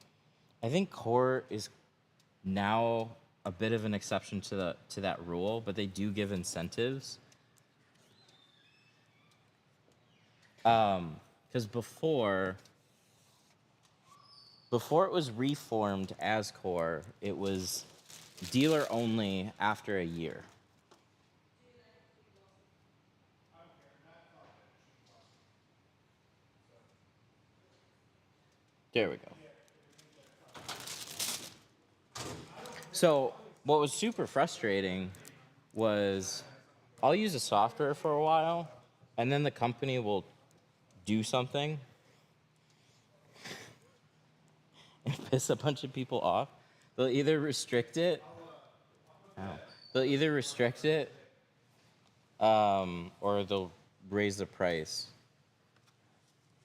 I think Core is now a bit of an exception to that rule, but they do give incentives. Because before it was reformed as Core, it was dealer only after a year. There we go. So what was super frustrating was I'll use a software for a while, and then the company will do something and piss a bunch of people off. They'll either restrict it. They'll either restrict it, or they'll raise the price.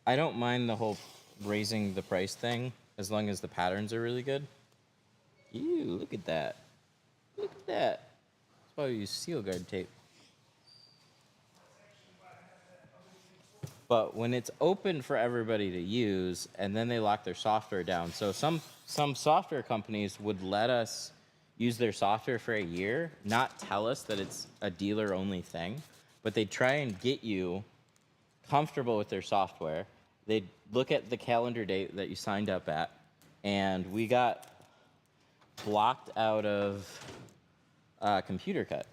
I don't mind the whole raising the price thing as long as the patterns are really good. Ew, look at that. Look at that. That's why we use seal guard tape. But when it's open for everybody to use, and then they lock their software down. So some software companies would let us use their software for a year, not tell us that it's a dealer-only thing, but they'd try and get you comfortable with their software. They'd look at the calendar date that you signed up at, and we got blocked out of Computer Cut.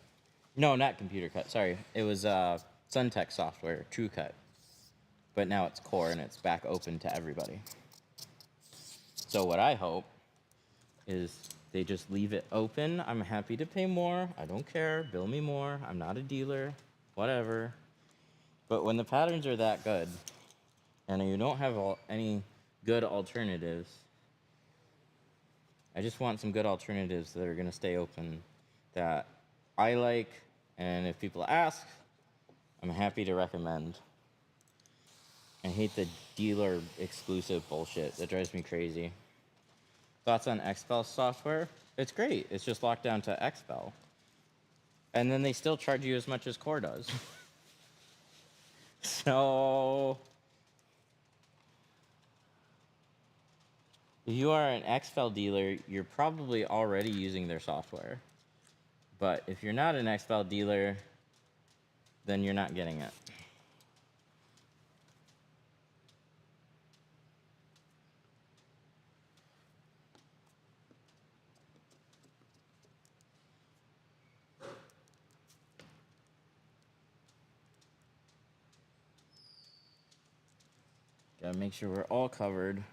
No, not Computer Cut, sorry. It was Suntech software, TrueCut. But now it's Core, and it's back open to everybody. So what I hope is they just leave it open. I'm happy to pay more. I don't care. Bill me more. I'm not a dealer. Whatever. But when the patterns are that good, and you don't have any good alternatives, I just want some good alternatives that are going to stay open that I like, and if people ask, I'm happy to recommend. I hate the dealer exclusive bullshit. That drives me crazy. Thoughts on Expel software? It's great. It's just locked down to Expel. And then they still charge you as much as Core does. So if you are an Expel dealer, you're probably already using their software. But if you're not an Expel dealer, then you're not getting it. Gotta make sure we're all covered.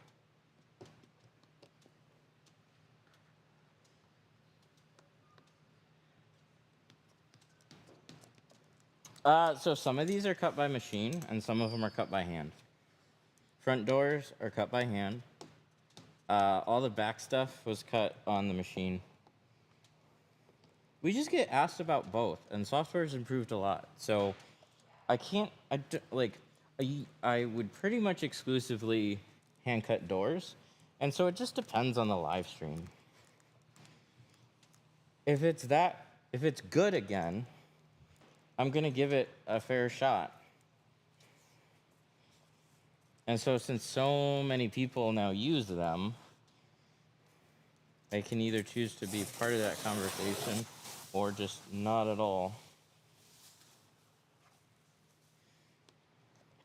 So some of these are cut by machine, and some of them are cut by hand. Front doors are cut by hand. All the back stuff was cut on the machine. We just get asked about both, and software's improved a lot. So I would pretty much exclusively hand cut doors, and so it just depends on the live stream. If it's good again, I'm gonna give it a fair shot. And so since so many people now use them, I can either choose to be part of that conversation or just not at all.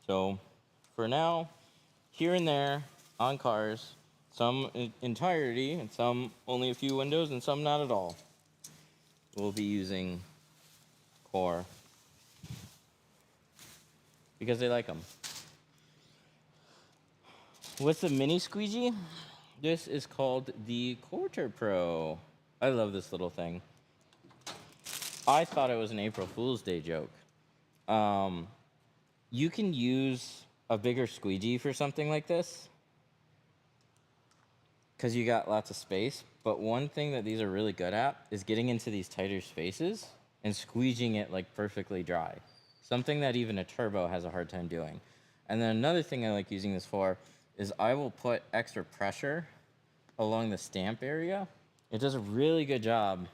So for now, here and there on cars, some in entirety and some only a few windows and some not at all, we'll be using Core because they like them. What's the mini squeegee? This is called the Quarter Pro. I love this little thing. I thought it was an April Fool's Day joke. You can use a bigger squeegee for something like this because you got lots of space. But one thing that these are really good at is getting into these tighter spaces and squeegeeing it like perfectly dry. Something that even a turbo has a hard time doing. And then another thing I like using this for is I will put extra pressure along the stamp area. It does a really good job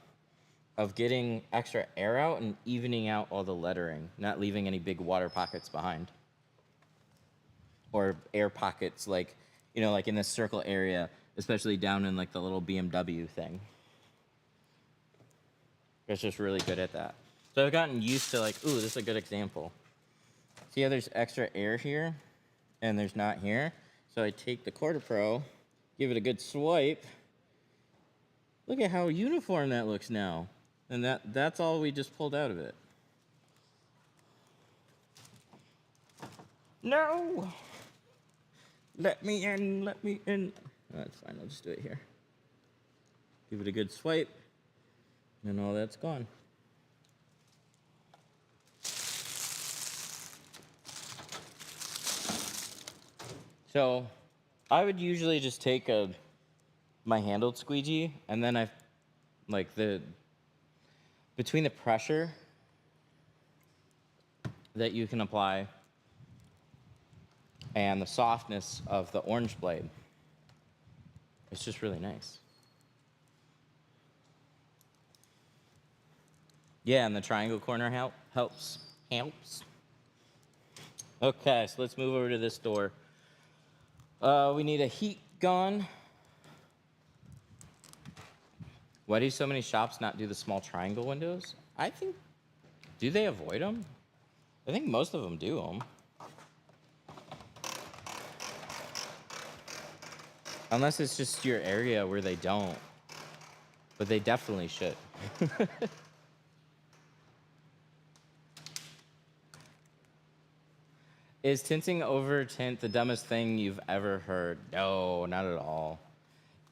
of getting extra air out and evening out all the lettering, not leaving any big water pockets behind. Or air pockets like, you know, like in this circle area, especially down in like the little BMW thing. It's just really good at that. So I've gotten used to like, ooh, this is a good example. See how there's extra air here and there's not here? So I take the Quarter Pro, give it a good swipe. Look at how uniform that looks now. And that's all we just pulled out of it. No! Let me in, let me in. Oh, that's fine, I'll just do it here. Give it a good swipe, and all that's gone. So, I would usually just take my handled squeegee, and then between the pressure that you can apply and the softness of the orange blade, it's just really nice. Yeah, and the triangle corner helps. Okay, so let's move over to this door. We need a heat gun. Why do so many shops not do the small triangle windows? I think, do they avoid them? I think most of them do them. Unless it's just your area where they don't. But they definitely should. Is tinting over tint the dumbest thing you've ever heard? No, not at all.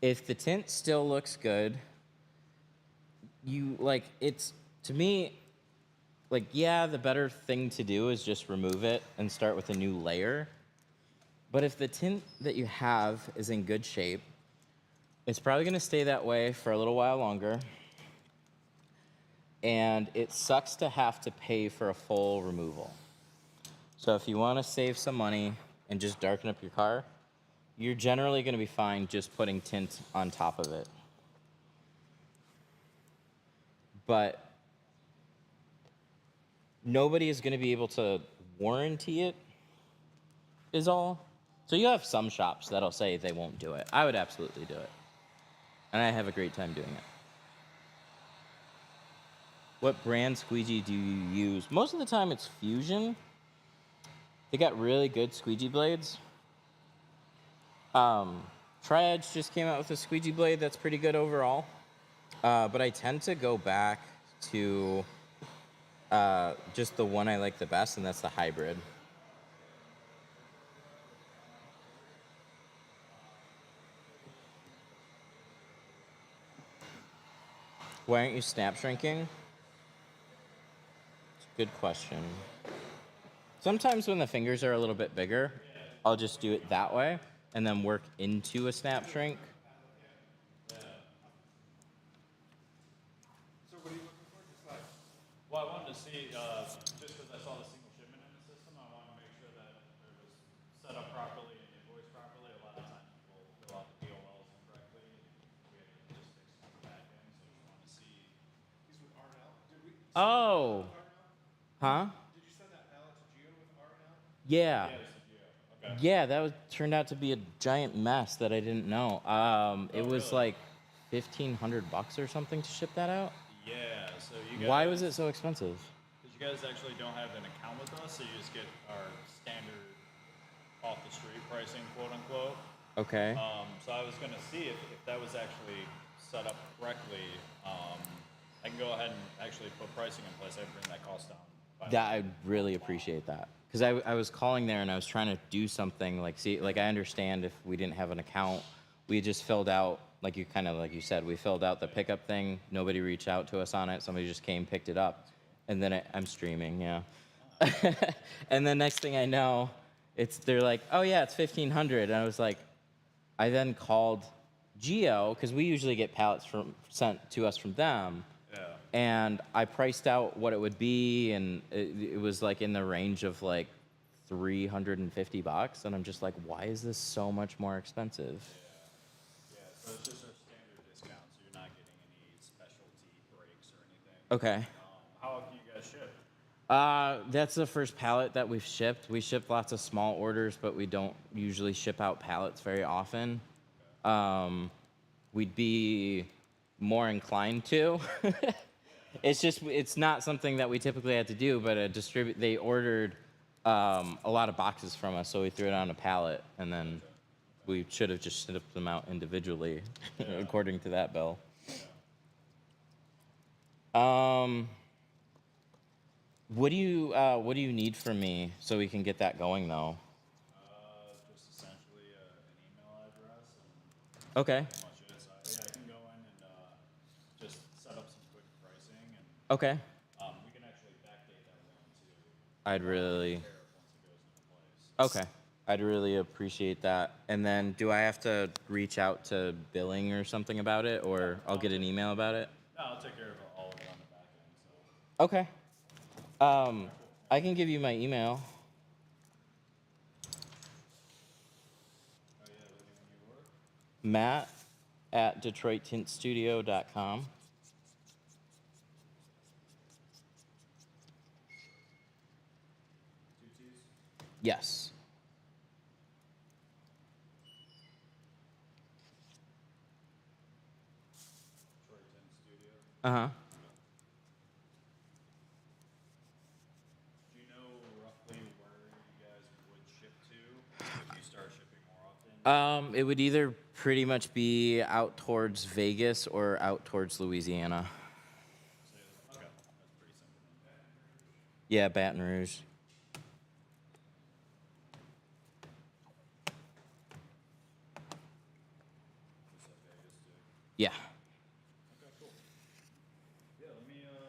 If the tint still looks good, to me, like, yeah, the better thing to do is just remove it and start with a new layer. But if the tint that you have is in good shape, it's probably gonna stay that way for a little while longer. And it sucks to have to pay for a full removal. So if you wanna save some money and just darken up your car, you're generally gonna be fine just putting tint on top of it. But nobody is gonna be able to warranty it, is all. So you have some shops that'll say they won't do it. I would absolutely do it. And I have a great time doing it. What brand squeegee do you use? Most of the time it's Fusion. They got really good squeegee blades. Tri-Edge just came out with a squeegee blade that's pretty good overall. But I tend to go back to just the one I like the best, and that's the hybrid. Why aren't you snap shrinking? It's a good question. Sometimes when the fingers are a little bit bigger, I'll just do it that way and then work into a snap shrink.
So what are you looking for? Just like,
Well, I wanted to see, just because I saw the single shipment in the system, I wanted to make sure that it was set up properly and invoiced properly. A lot of times people fill out the POLs incorrectly, and we have to just fix them back in, so I just wanted to see.
he's with R&L. Did we?
Oh.
R&L?
Huh?
Did you send that pallet to Gio with R&L?
Yeah.
Okay.
Yeah, turned out to be a giant mess that I didn't know. It was
really?
like $1,500 or something to ship that out.
Yeah, so you guys.
Why was it so expensive?
Because you guys actually don't have an account with us, so you just get our standard off the street pricing, quote unquote.
Okay.
So I was going to see if that was actually set up correctly. I can go ahead and actually put pricing in place. I can bring that cost down.
I'd really appreciate that. Because I was calling there and I was trying to do something like, I understand if we didn't have an account, we just filled out like you said, we filled out the pickup thing. Nobody reached out to us on it. Somebody just came, picked it up, and then I'm streaming, yeah. And then next thing I know, they're like, oh yeah, it's 1,500, and I was like, I then called Geo because we usually get pallets sent to us from them.
Yeah.
And I priced out what it would be, and it was like in the range of like $350, and I'm just like, why is this so much more expensive?
Yeah, so it's just a standard discount, so you're not getting any specialty breaks or anything.
Okay.
How often do you guys ship?
That's the first pallet that we've shipped. We ship lots of small orders, but we don't usually ship out pallets very often. We'd be more inclined to. It's not something that we typically have to do, but they ordered a lot of boxes from us, so we threw it on a pallet, and then we should have just shipped them out individually, according to that bill. What do you need from me so we can get that going, though?
Just essentially an email address and
Okay.
pretty much it. So, yeah, I can go in and just set up some quick pricing, and
Okay.
we can actually backdate that one to
I'd really.
tariff once it goes into place.
Okay. I'd really appreciate that. And then, do I have to reach out to billing or something about it, or I'll get an email about it?
No, I'll take care of all of it on the back end. So.
Okay. I can give you my email.
Oh yeah, when you work.
Matt@DetroitTintStudio.com.
Two T's.
Yes.
Detroit Tint Studio.
Uh-huh.
Do you know roughly where you guys would ship to if you start shipping more often?
It would either pretty much be out towards Vegas or out towards Louisiana.
Okay, that's pretty simple.
Yeah, Baton Rouge.
Just like Vegas too.
Yeah.
Okay, cool. Yeah,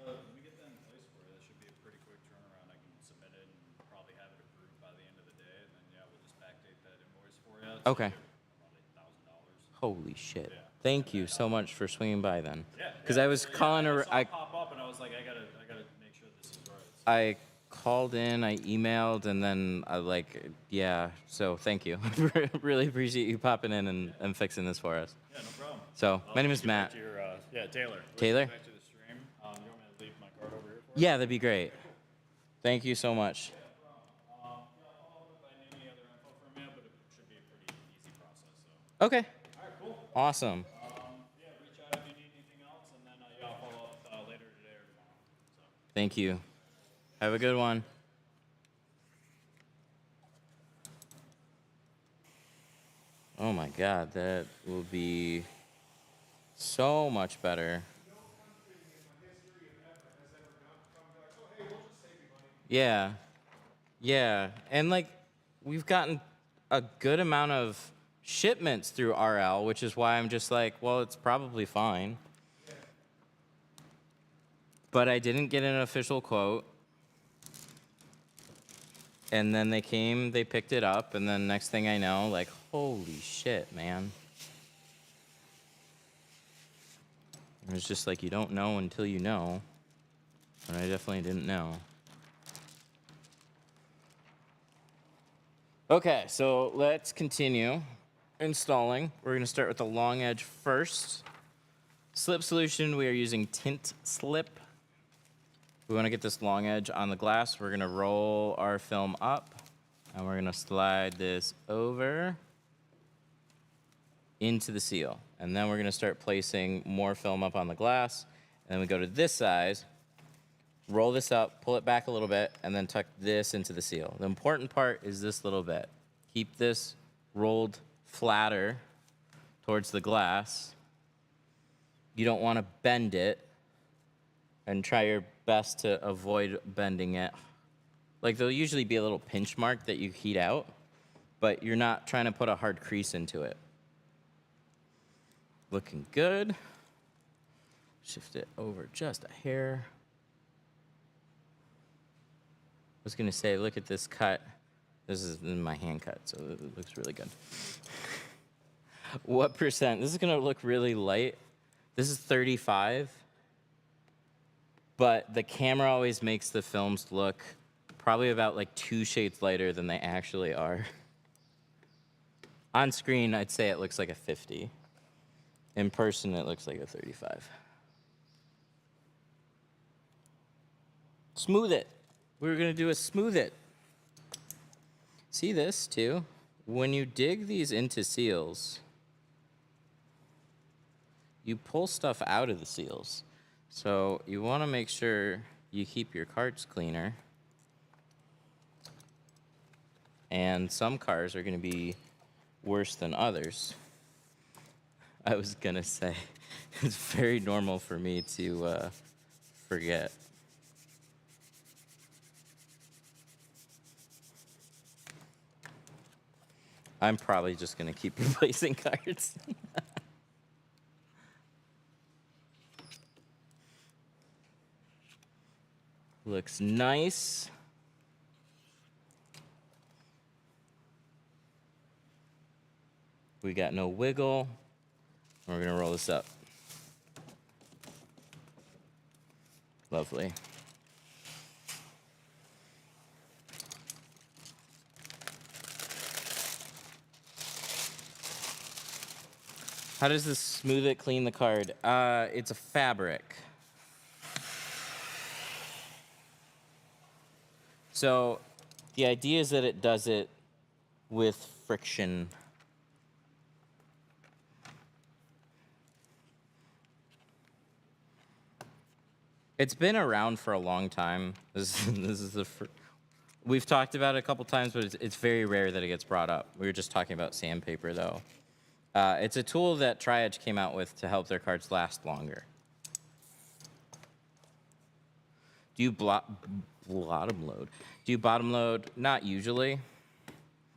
let me get that in place for you. That should be a pretty quick turnaround. I can submit it and probably have it approved by the end of the day, and then yeah, we'll just backdate that invoice for you.
Okay.
About $1,000.
Holy shit.
Yeah.
Thank you so much for swinging by then.
Yeah.
Because I was calling
I
her.
saw it pop up and I was like, I gotta make sure this is right.
I called in, I emailed, and then yeah. So thank you. Really appreciate you popping in and fixing this for us.
Yeah, no problem.
So my name is
Get back
Matt.
to your, Taylor.
Taylor?
Back to the stream. You want me to leave my card over here for you?
Yeah, that'd be great. Thank you so much.
Yeah, I'll follow up if I need any other info from you, but it should be a pretty easy process. So.
Okay.
All right, cool.
Awesome.
Yeah, reach out if you need anything else, and then yeah, I'll follow up later today or tomorrow. So.
Thank you. Have a good one. Oh my God, that will be so much better. Yeah. Yeah. And we've gotten a good amount of shipments through RL, which is why I'm just like, well, it's probably fine. But I didn't get an official quote. And then they came, they picked it up, and then next thing I know, holy shit, man. It was just like, you don't know until you know. And I definitely didn't know. Okay, so let's continue installing. We're going to start with the long edge first. Slip solution, we are using Tint Slip. We want to get this long edge on the glass. We're going to roll our film up, and we're going to slide this over into the seal. And then we're going to start placing more film up on the glass. And then we go to this size, roll this up, pull it back a little bit, and then tuck this into the seal. The important part is this little bit. Keep this rolled flatter towards the glass. You don't want to bend it, and try your best to avoid bending it. There'll usually be a little pinch mark that you heat out, but you're not trying to put a hard crease into it. Looking good. Shift it over just a hair. I was gonna say, look at this cut. This is my hand cut, so it looks really good. What percent? This is gonna look really light. This is 35, but the camera always makes the films look probably about like 2 shades lighter than they actually are. On screen, I'd say it looks like a 50. In person, it looks like a 35. Smooth it. We were gonna do a smooth it. See this too? When you dig these into seals, you pull stuff out of the seals. So you wanna make sure you keep your carts cleaner. And some cars are gonna be worse than others. I was gonna say, it's very normal for me to forget. I'm probably just gonna keep replacing cards. Looks nice. We got no wiggle. We're gonna roll this up. Lovely. How does this smooth it clean the card? It's a fabric. So the idea is that it does it with friction. It's been around for a long time. This is the we've talked about it a couple times, but it's very rare that it gets brought up. We were just talking about sandpaper, though. It's a tool that Tri-Edge came out with to help their cards last longer. Do you bottom load? Do you bottom load? Not usually.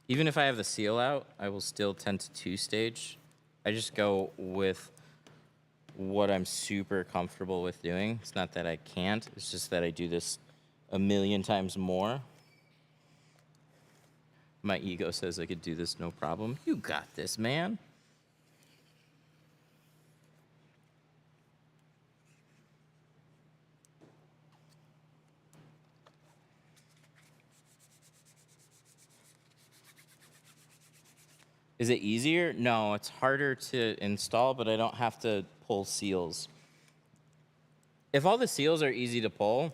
Even if I have the seal out, I will still tend to 2-stage. I just go with what I'm super comfortable with doing. It's not that I can't, it's just that I do this a million times more. My ego says I could do this no problem. You got this, man. Is it easier? No, it's harder to install, but I don't have to pull seals. If all the seals are easy to pull,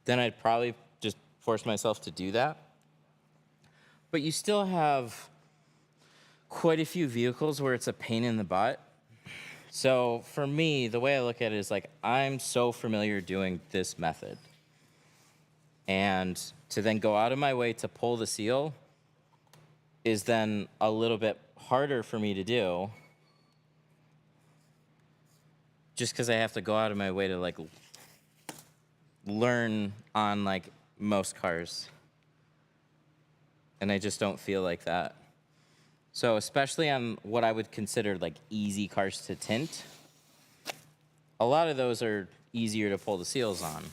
then I'd probably just force myself to do that. But you still have quite a few vehicles where it's a pain in the butt. So for me, the way I look at it is like, I'm so familiar doing this method. And to then go out of my way to pull the seal is then a little bit harder for me to do, just because I have to go out of my way to like learn on like most cars. And I just don't feel like that. So especially on what I would consider like easy cars to tint, a lot of those are easier to pull the seals on.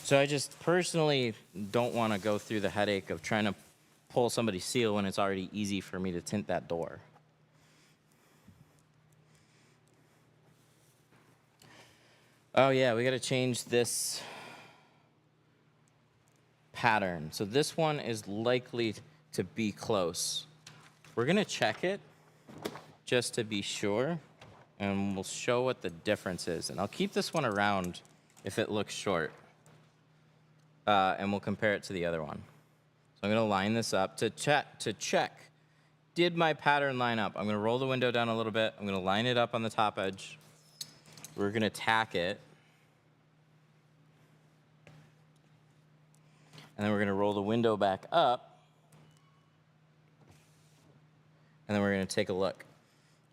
So I just personally don't want to go through the headache of trying to pull somebody's seal when it's already easy for me to tint that door. Oh yeah, we got to change this pattern. So this one is likely to be close. We're gonna check it just to be sure, and we'll show what the difference is. And I'll keep this one around if it looks short, and we'll compare it to the other one. So I'm gonna line this up to check. Did my pattern line up? I'm gonna roll the window down a little bit. I'm gonna line it up on the top edge. We're gonna tack it. And then we're gonna roll the window back up. And then we're gonna take a look.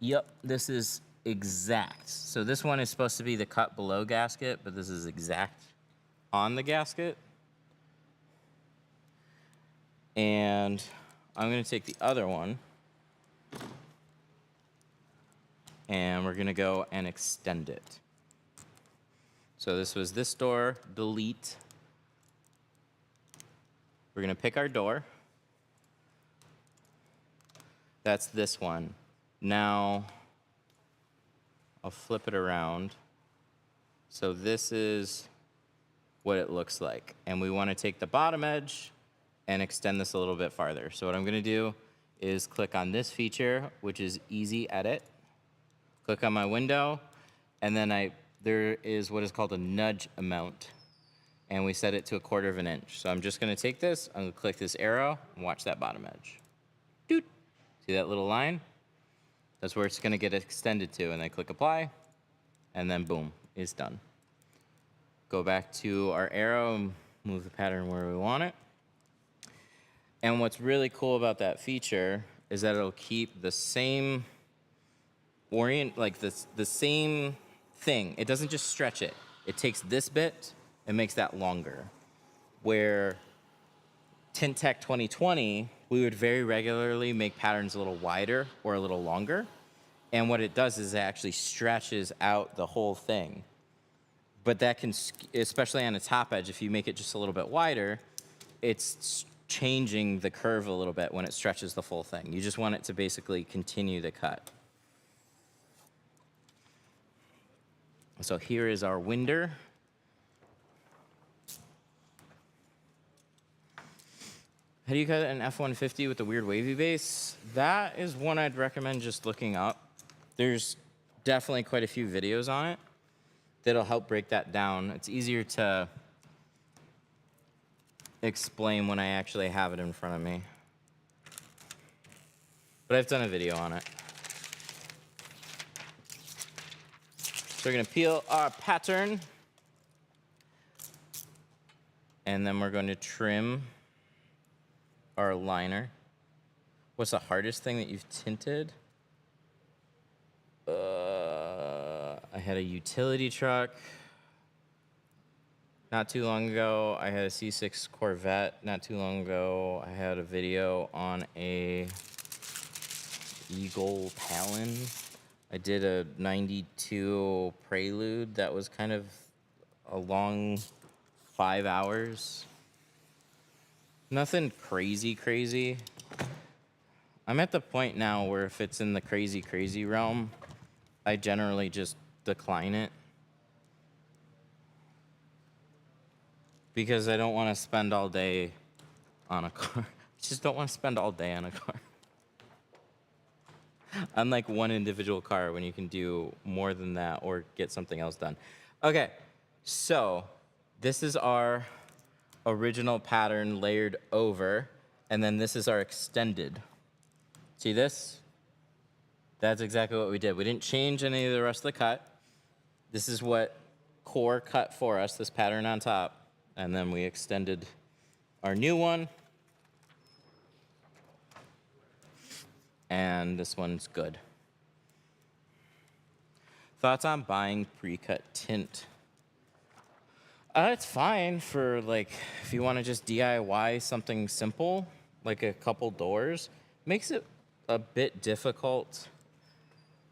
Yep, this is exact. So this one is supposed to be the cut below gasket, but this is exact on the gasket. And I'm gonna take the other one. and we're gonna go and extend it. So this was this door, delete. We're gonna pick our door. That's this one. Now, I'll flip it around. So this is what it looks like. And we wanna take the bottom edge and extend this a little bit farther. So what I'm gonna do is click on this feature, which is easy edit. Click on my window, and then there is what is called a nudge amount. And we set it to 1/4 of an inch. So I'm just gonna take this, I'm gonna click this arrow, and watch that bottom edge. Doot. See that little line? That's where it's gonna get extended to, and then click apply, and then boom, it's done. Go back to our arrow and move the pattern where we want it. And what's really cool about that feature is that it'll keep the same the same thing. It doesn't just stretch it. It takes this bit and makes that longer. Where Tint Tech 2020, we would very regularly make patterns a little wider or a little longer. And what it does is it actually stretches out the whole thing. But that can, especially on the top edge, if you make it just a little bit wider, it's changing the curve a little bit when it stretches the full thing. You just want it to basically continue to cut. So here is our winder. How do you cut an F-150 with the weird wavy base? That is one I'd recommend just looking up. There's definitely quite a few videos on it that'll help break that down. It's easier to explain when I actually have it in front of me. But I've done a video on it. So we're gonna peel our pattern, and then we're going to trim our liner. What's the hardest thing that you've tinted? I had a utility truck not too long ago. I had a C6 Corvette not too long ago. I had a video on a Eagle Talon. I did a 92 Prelude that was kind of a long 5 hours. Nothing crazy. I'm at the point now where if it's in the crazy realm, I generally just decline it. Because I don't want to spend all day on a car. I just don't want to spend all day on a car. Unlike one individual car when you can do more than that or get something else done. Okay, so this is our original pattern layered over, and then this is our extended. See this? That's exactly what we did. We didn't change any of the rest of the cut. This is what Core cut for us, this pattern on top, and then we extended our new one. And this one's good. Thoughts on buying pre-cut tint? It's fine for like, if you want to just DIY something simple, like a couple doors. Makes it a bit difficult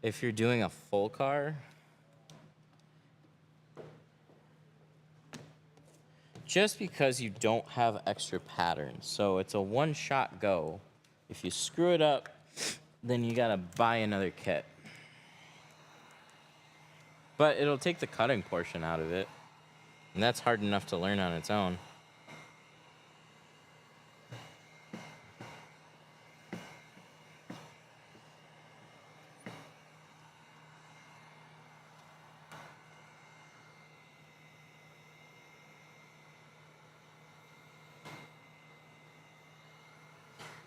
if you're doing a full car. Just because you don't have extra patterns. So it's a one-shot go. If you screw it up, then you gotta buy another kit. But it'll take the cutting portion out of it. And that's hard enough to learn on its own.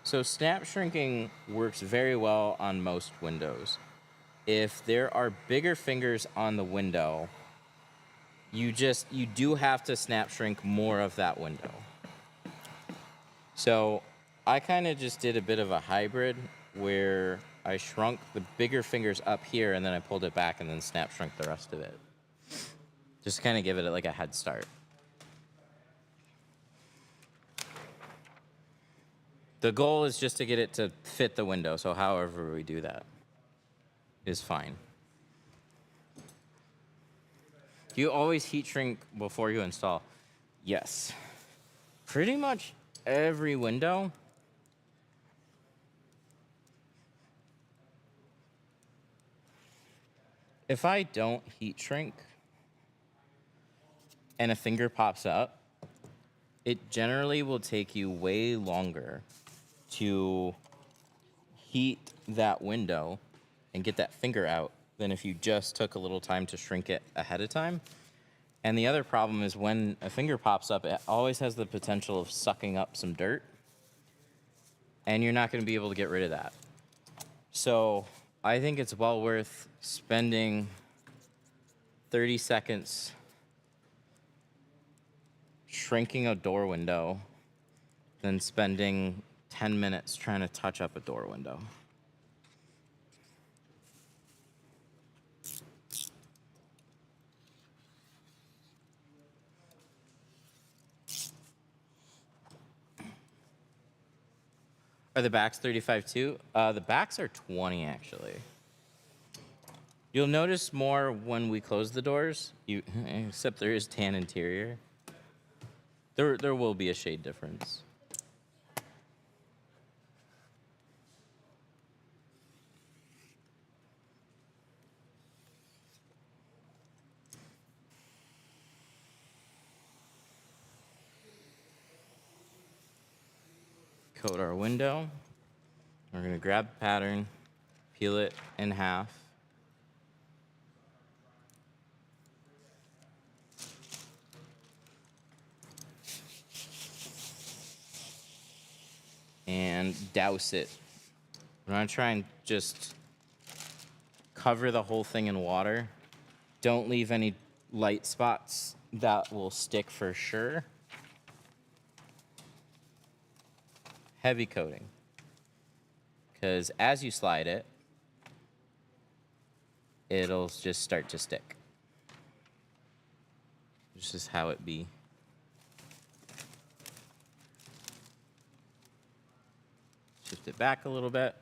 So snap shrinking works very well on most windows. If there are bigger fingers on the window, you do have to snap shrink more of that window. So I kind of just did a bit of a hybrid where I shrunk the bigger fingers up here and then I pulled it back and then snap shrunk the rest of it. Just to kind of give it like a head start. The goal is just to get it to fit the window, so however we do that is fine. Do you always heat shrink before you install? Yes. Pretty much every window. If I don't heat shrink and a finger pops up, it generally will take you way longer to heat that window and get that finger out than if you just took a little time to shrink it ahead of time. And the other problem is when a finger pops up, it always has the potential of sucking up some dirt, and you're not going to be able to get rid of that. So I think it's well worth spending 30 seconds shrinking a door window than spending 10 minutes trying to touch up a door window. Are the backs 35 too? The backs are 20 actually. You'll notice more when we close the doors, except there is tan interior. There will be a shade difference. Coat our window. We're gonna grab the pattern, peel it in half. And douse it. We're gonna try and just cover the whole thing in water. Don't leave any light spots. That will stick for sure. Heavy coating. Because as you slide it, it'll just start to stick. This is how it be. Shift it back a little bit.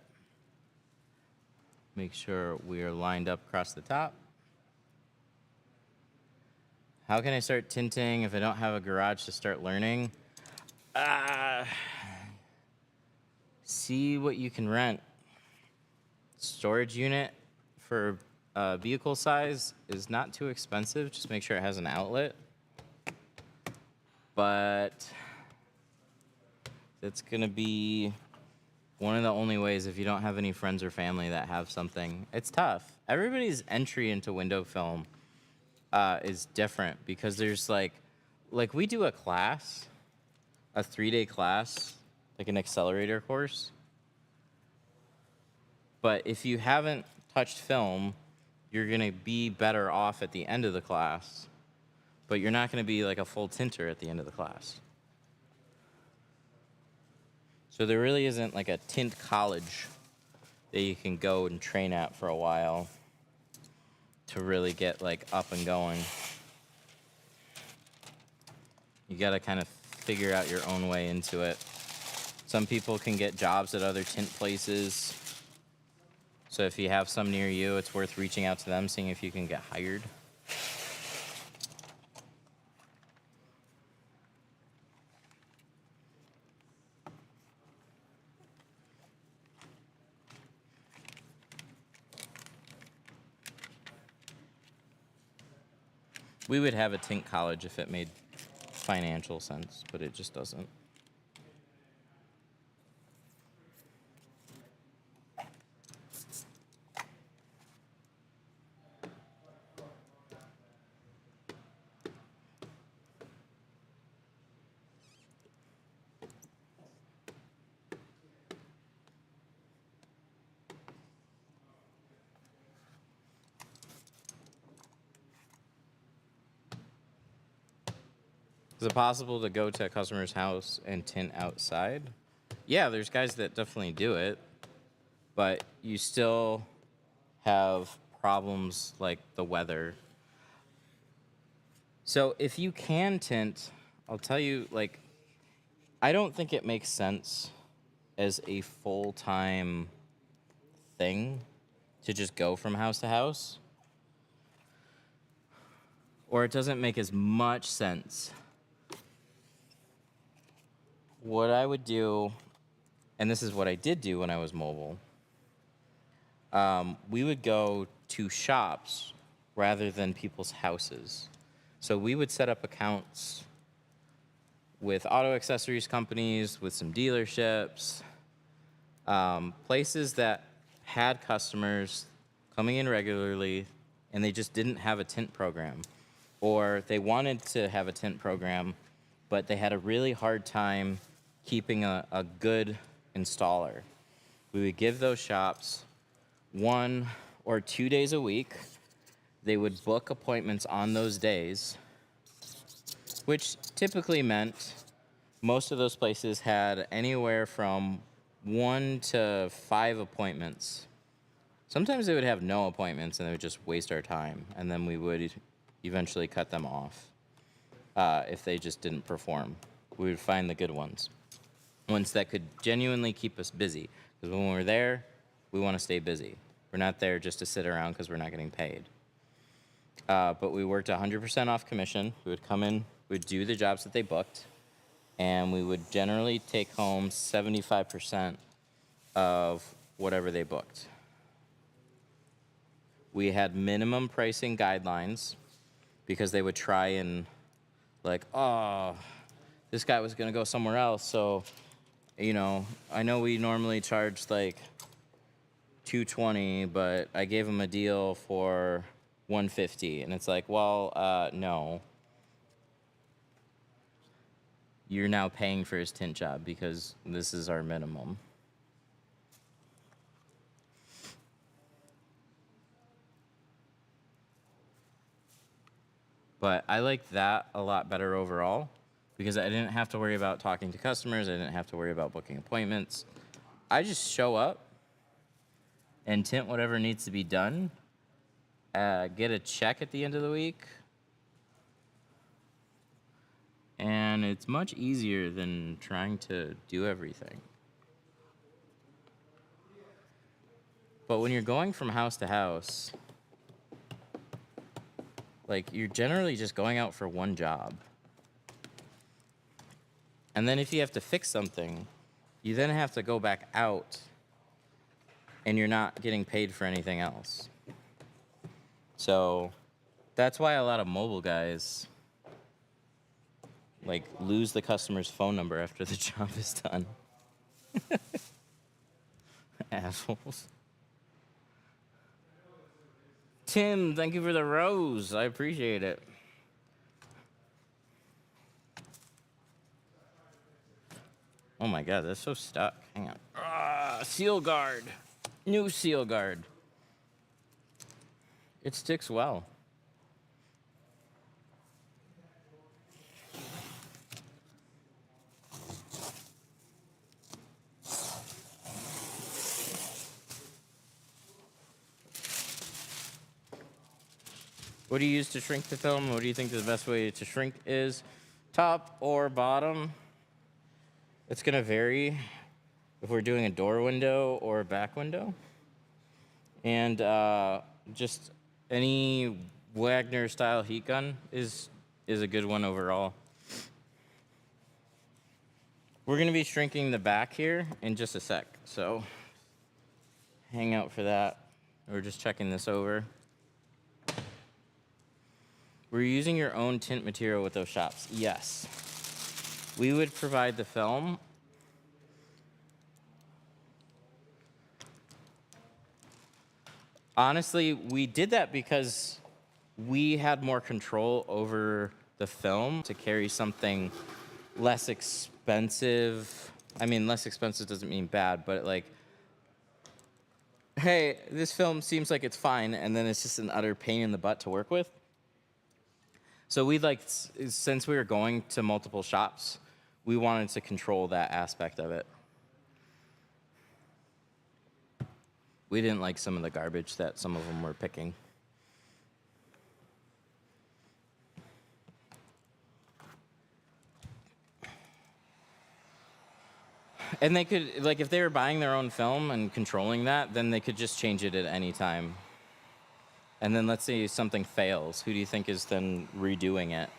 Make sure we are lined up across the top. How can I start tinting if I don't have a garage to start learning? See what you can rent. Storage unit for vehicle size is not too expensive. Just make sure it has an outlet. But it's gonna be one of the only ways if you don't have any friends or family that have something. It's tough. Everybody's entry into window film is different because there's like we do a class, a 3-day class, like an accelerator course. But if you haven't touched film, you're gonna be better off at the end of the class, but you're not gonna be like a full tinter at the end of the class. So there really isn't like a tint college that you can go and train at for a while to really get like up and going. You gotta kind of figure out your own way into it. Some people can get jobs at other tint places. So if you have some near you, it's worth reaching out to them, seeing if you can get hired. We would have a tint college if it made financial sense, but it just doesn't. Is it possible to go to a customer's house and tint outside? Yeah, there's guys that definitely do it, but you still have problems like the weather. So if you can tint, I'll tell you, like, I don't think it makes sense as a full-time thing to just go from house to house. or it doesn't make as much sense. What I would do, and this is what I did do when I was mobile, we would go to shops rather than people's houses. So we would set up accounts with auto accessories companies, with some dealerships, places that had customers coming in regularly, and they just didn't have a tint program. Or they wanted to have a tint program, but they had a really hard time keeping a good installer. We would give those shops 1 or 2 days a week. They would book appointments on those days, which typically meant most of those places had anywhere from 1 to 5 appointments. Sometimes they would have no appointments and they would just waste our time, and then we would eventually cut them off if they just didn't perform. We would find the good ones that could genuinely keep us busy, because when we're there, we want to stay busy. We're not there just to sit around because we're not getting paid. But we worked 100% off commission. We would come in, we'd do the jobs that they booked, and we would generally take home 75% of whatever they booked. We had minimum pricing guidelines because they would try and like, oh, this guy was going to go somewhere else. So, you know, I know we normally charge like $220, but I gave him a deal for $150. And it's like, well, no. You're now paying for his tint job because this is our minimum. But I like that a lot better overall because I didn't have to worry about talking to customers. I didn't have to worry about booking appointments. I just show up and tint whatever needs to be done, get a check at the end of the week, and it's much easier than trying to do everything. But when you're going from house to house, like, you're generally just going out for one job. And then if you have to fix something, you then have to go back out, and you're not getting paid for anything else. So that's why a lot of mobile guys, like, lose the customer's phone number after the job is done. Assholes. Tim, thank you for the rose. I appreciate it. Oh my god, that's so stuck. Hang on. Seal guard. New seal guard. It sticks well. What do you use to shrink the film? What do you think the best way to shrink is? Top or bottom? It's going to vary if we're doing a door window or a back window. And just any Wagner style heat gun is a good one overall. We're going to be shrinking the back here in just a sec, so hang out for that. We're just checking this over. Were you using your own tint material with those shops? Yes. We would provide the film. Honestly, we did that because we had more control over the film to carry something less expensive. I mean, less expensive doesn't mean bad, but like, hey, this film seems like it's fine, and then it's just an utter pain in the butt to work with. So we since we were going to multiple shops, we wanted to control that aspect of it. We didn't like some of the garbage that some of them were picking. And they could, like, if they were buying their own film and controlling that, then they could just change it at any time. And then let's say something fails. Who do you think is then redoing it?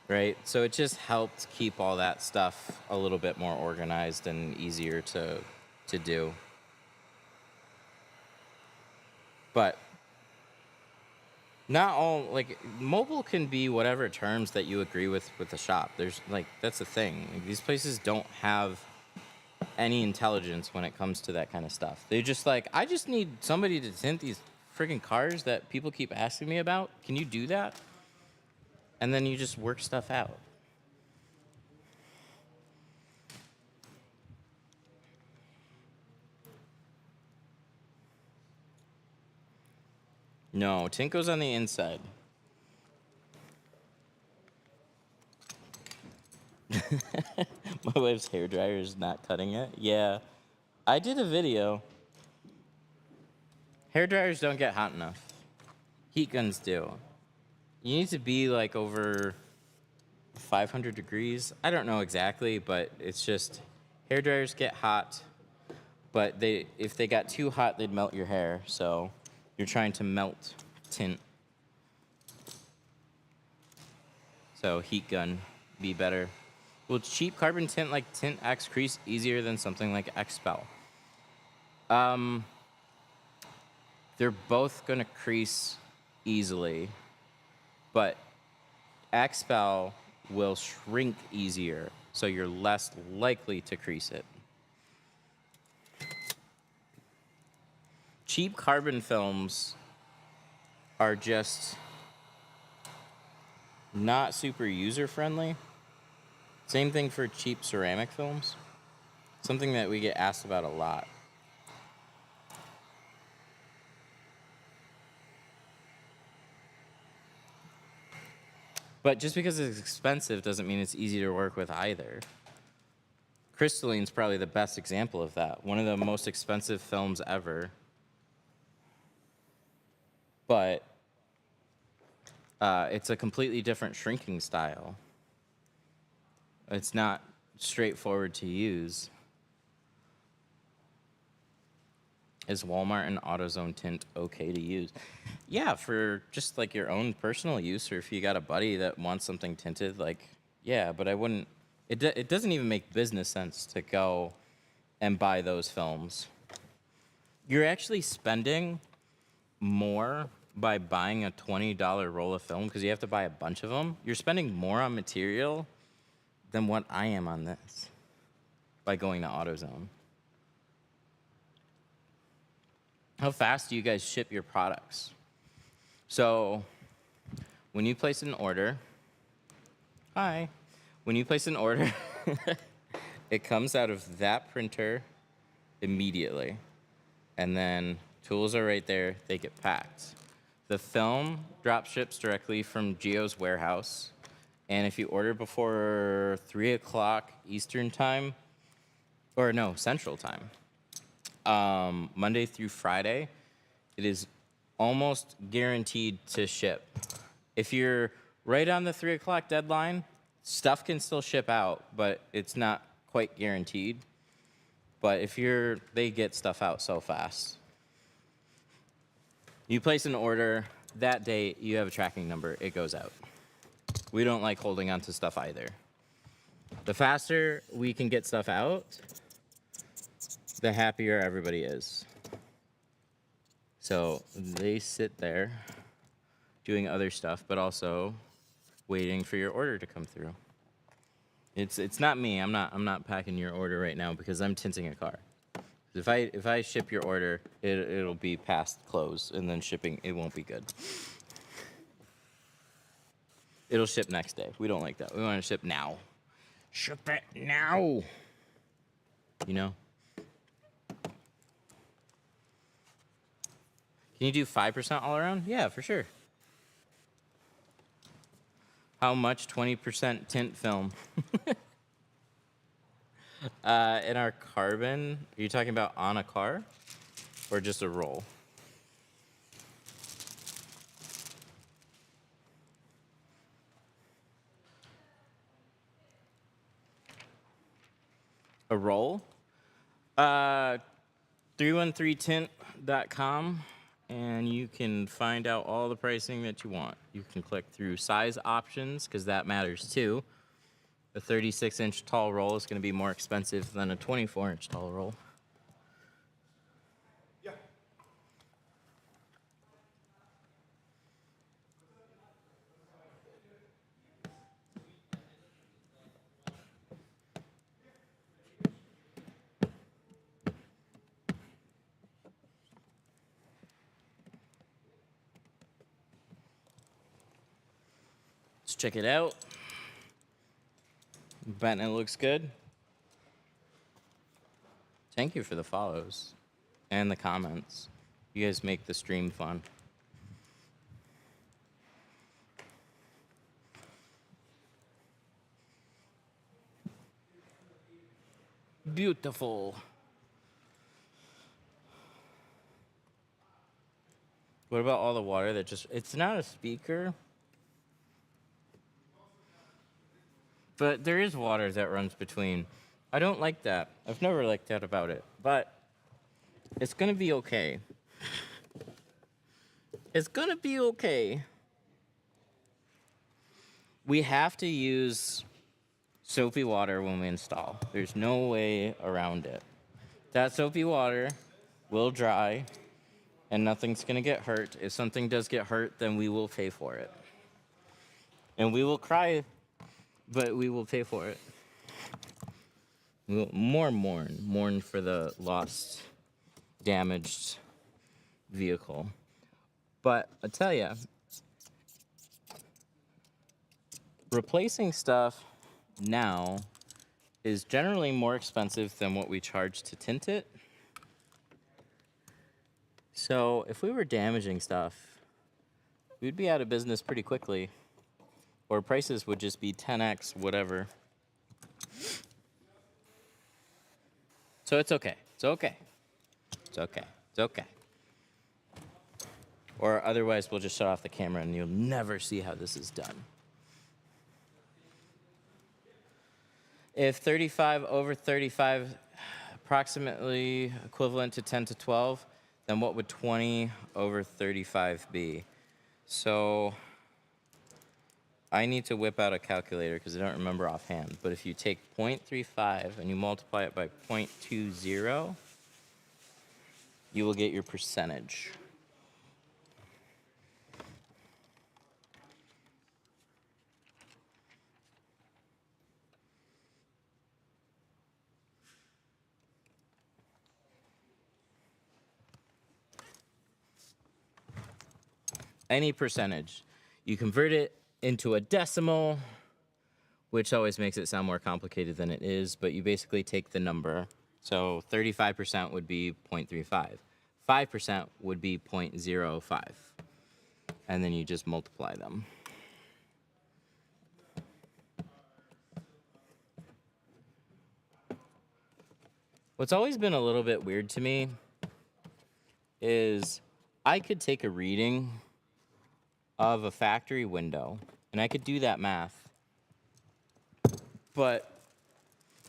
Right? So it just helped keep all that stuff a little bit more organized and easier to do. But not all, like, mobile can be whatever terms that you agree with the shop. There's, like, that's the thing. Like, these places don't have any intelligence when it comes to that kind of stuff. They're just like, I just need somebody to tint these friggin' cars that people keep asking me about. Can you do that? And then you just work stuff out. No, tint goes on the inside. My wife's hairdryer is not cutting it. Yeah, I did a video. Hairdryers don't get hot enough. Heat guns do. You need to be like over 500 degrees. I don't know exactly, but it's just hairdryers get hot, but if they got too hot, they'd melt your hair. So you're trying to melt tint. So heat gun be better. Will cheap carbon tint like Tint X crease easier than something like Expel? They're both gonna crease easily, but Expel will shrink easier, so you're less likely to crease it. Cheap carbon films are just not super user-friendly. Same thing for cheap ceramic films. Something that we get asked about a lot. But just because it's expensive doesn't mean it's easy to work with either. Crystalline's probably the best example of that. One of the most expensive films ever. But it's a completely different shrinking style. It's not straightforward to use. Is Walmart and AutoZone tint okay to use? Yeah, for just like your own personal use, or if you got a buddy that wants something tinted, like, yeah, but I wouldn't, it doesn't even make business sense to go and buy those films. You're actually spending more by buying a $20 roll of film because you have to buy a bunch of them. You're spending more on material than what I am on this by going to AutoZone. How fast do you guys ship your products? So when you place an order, when you place an order, it comes out of that printer immediately. And then tools are right there, they get packed. The film drop ships directly from Geo's warehouse. And if you order before 3 o'clock Eastern time, or no, Central time, Monday through Friday, it is almost guaranteed to ship. If you're right on the 3 o'clock deadline, stuff can still ship out, but it's not quite guaranteed. But if they get stuff out so fast. You place an order, that day you have a tracking number, it goes out. We don't like holding on to stuff either. The faster we can get stuff out, the happier everybody is. So they sit there doing other stuff, but also waiting for your order to come through. It's not me. I'm not packing your order right now because I'm tinting a car. If I ship your order, it'll be past close, and then shipping, it won't be good. It'll ship next day. We don't like that. We want to ship now. Ship it now. You know? Can you do 5% all around? Yeah, for sure. How much? 20% tint film. In our carbon, are you talking about on a car or just a roll? A roll? 313tint.com and you can find out all the pricing that you want. You can click through size options because that matters too. A 36-inch tall roll is going to be more expensive than a 24-inch tall roll.
Yeah.
Let's check it out. Betting it looks good. Thank you for the follows and the comments. You guys make the stream fun. Beautiful. What about all the water that just, it's not a speaker, but there is water that runs between. I don't like that. I've never liked that about it, but it's gonna be okay. It's gonna be okay. We have to use soapy water when we install. There's no way around it. That soapy water will dry and nothing's gonna get hurt. If something does get hurt, then we will pay for it. And we will cry, but we will pay for it. We will mourn for the lost, damaged vehicle. But I tell you, replacing stuff now is generally more expensive than what we charge to tint it. So if we were damaging stuff, we'd be out of business pretty quickly, or prices would just be 10x whatever. So it's okay. It's okay. It's okay. It's okay. Or otherwise, we'll just shut off the camera and you'll never see how this is done. If 35 over 35, approximately equivalent to 10 to 12, then what would 20 over 35 be? So I need to whip out a calculator because I don't remember offhand. But if you take 0.35 and you multiply it by 0.20, you will get your percentage. Any percentage. You convert it into a decimal, which always makes it sound more complicated than it is, but you basically take the number. So 35% would be 0.35. 5% would be 0.05. And then you just multiply them. What's always been a little bit weird to me is I could take a reading of a factory window, and I could do that math, but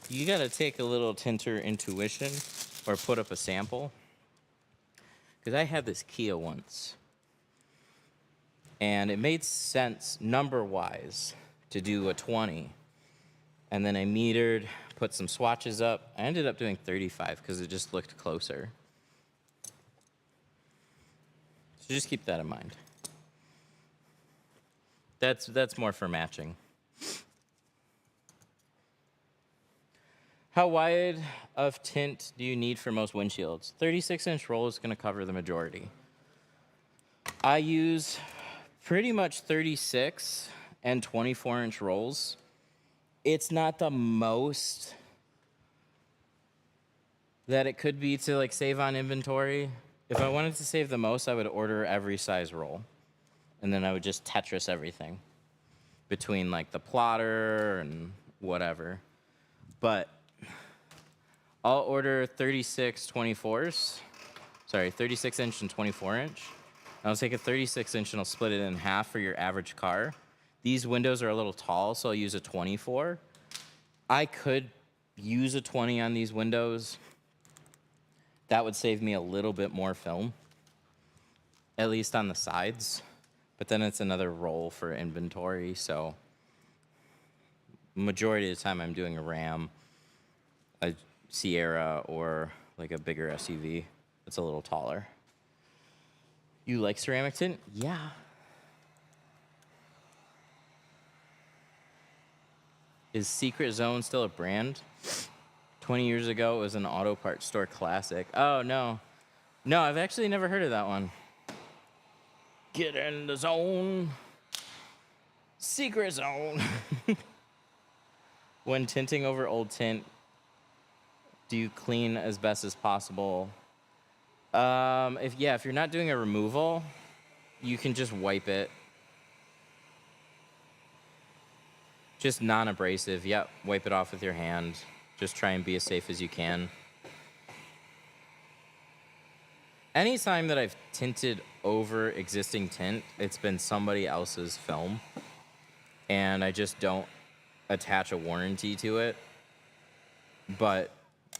you gotta take a little tinter intuition or put up a sample, because I had this Kia once, and it made sense number-wise to do a 20, and then I metered, put some swatches up. I ended up doing 35 because it just looked closer. So just keep that in mind. That's more for matching. How wide of tint do you need for most windshields? 36-inch roll is going to cover the majority. I use pretty much 36 and 24-inch rolls. It's not the most that it could be to like save on inventory. If I wanted to save the most, I would order every size roll. And then I would just Tetris everything between like the plotter and whatever. But I'll order 36 24s. Sorry, 36-inch and 24-inch. I'll take a 36-inch and I'll split it in half for your average car. These windows are a little tall, so I'll use a 24. I could use a 20 on these windows. That would save me a little bit more film. at least on the sides. But then it's another roll for inventory, so majority of the time I'm doing a Ram, a Sierra, or like a bigger SUV that's a little taller. You like ceramic tint? Yeah. Is Secret Zone still a brand? 20 years ago, it was an auto parts store classic. Oh, no. No, I've actually never heard of that one. Get in the zone. Secret Zone. When tinting over old tint, do you clean as best as possible? If you're not doing a removal, you can just wipe it. Just non-abrasive. Yep, wipe it off with your hand. Just try and be as safe as you can. Anytime that I've tinted over existing tint, it's been somebody else's film, and I just don't attach a warranty to it. But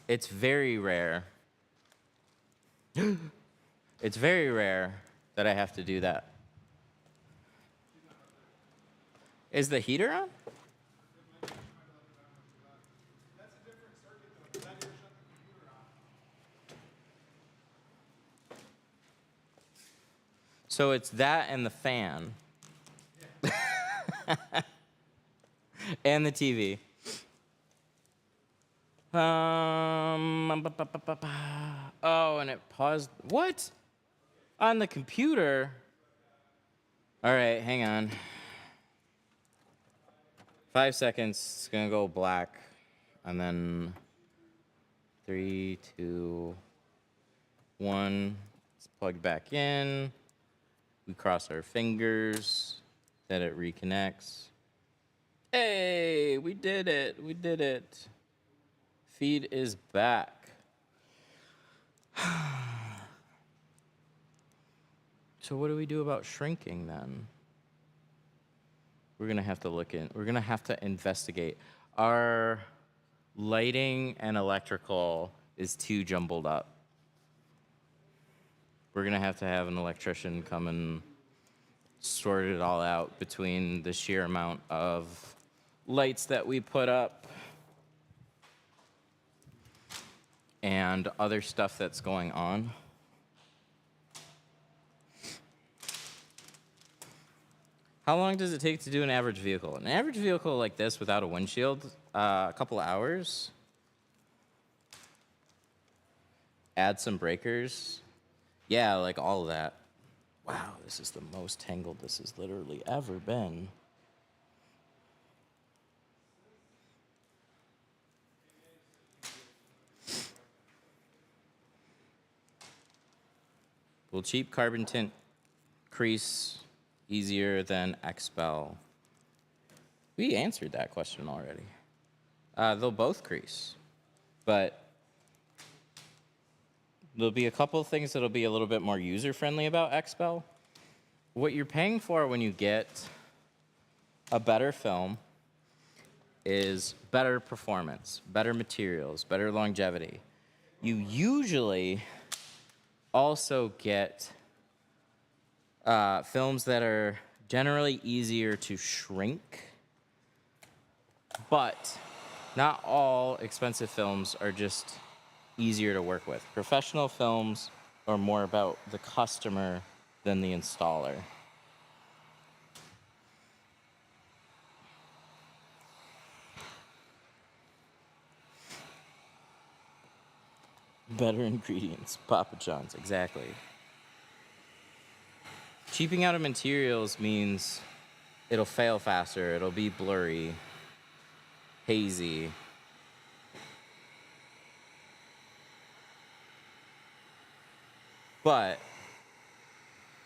it's very rare. It's very rare that I have to do that. Is the heater on? So it's that and the fan. And the TV. Oh, and it paused. What? On the computer? All right, hang on. 5 seconds. It's going to go black. And then 3, 2, 1. It's plugged back in. We cross our fingers that it reconnects. Hey, we did it. We did it. Feed is back. So what do we do about shrinking then? We're going to have to we're going to have to investigate. Our lighting and electrical is too jumbled up. We're going to have an electrician come and sort it all out between the sheer amount of lights that we put up and other stuff that's going on. How long does it take to do an average vehicle? An average vehicle like this without a windshield, a couple of hours. Add some breakers. Yeah, like all of that. Wow, this is the most tangled this has literally ever been. Will cheap carbon tint crease easier than expel? We answered that question already. They'll both crease, but there'll be a couple of things that'll be a little bit more user-friendly about expel. What you're paying for when you get a better film is better performance, better materials, better longevity. You usually also get films that are generally easier to shrink, but not all expensive films are just easier to work with. Professional films are more about the customer than the installer. Better ingredients, Papa John's, exactly. Cheaping out of materials means it'll fail faster, it'll be blurry, hazy. But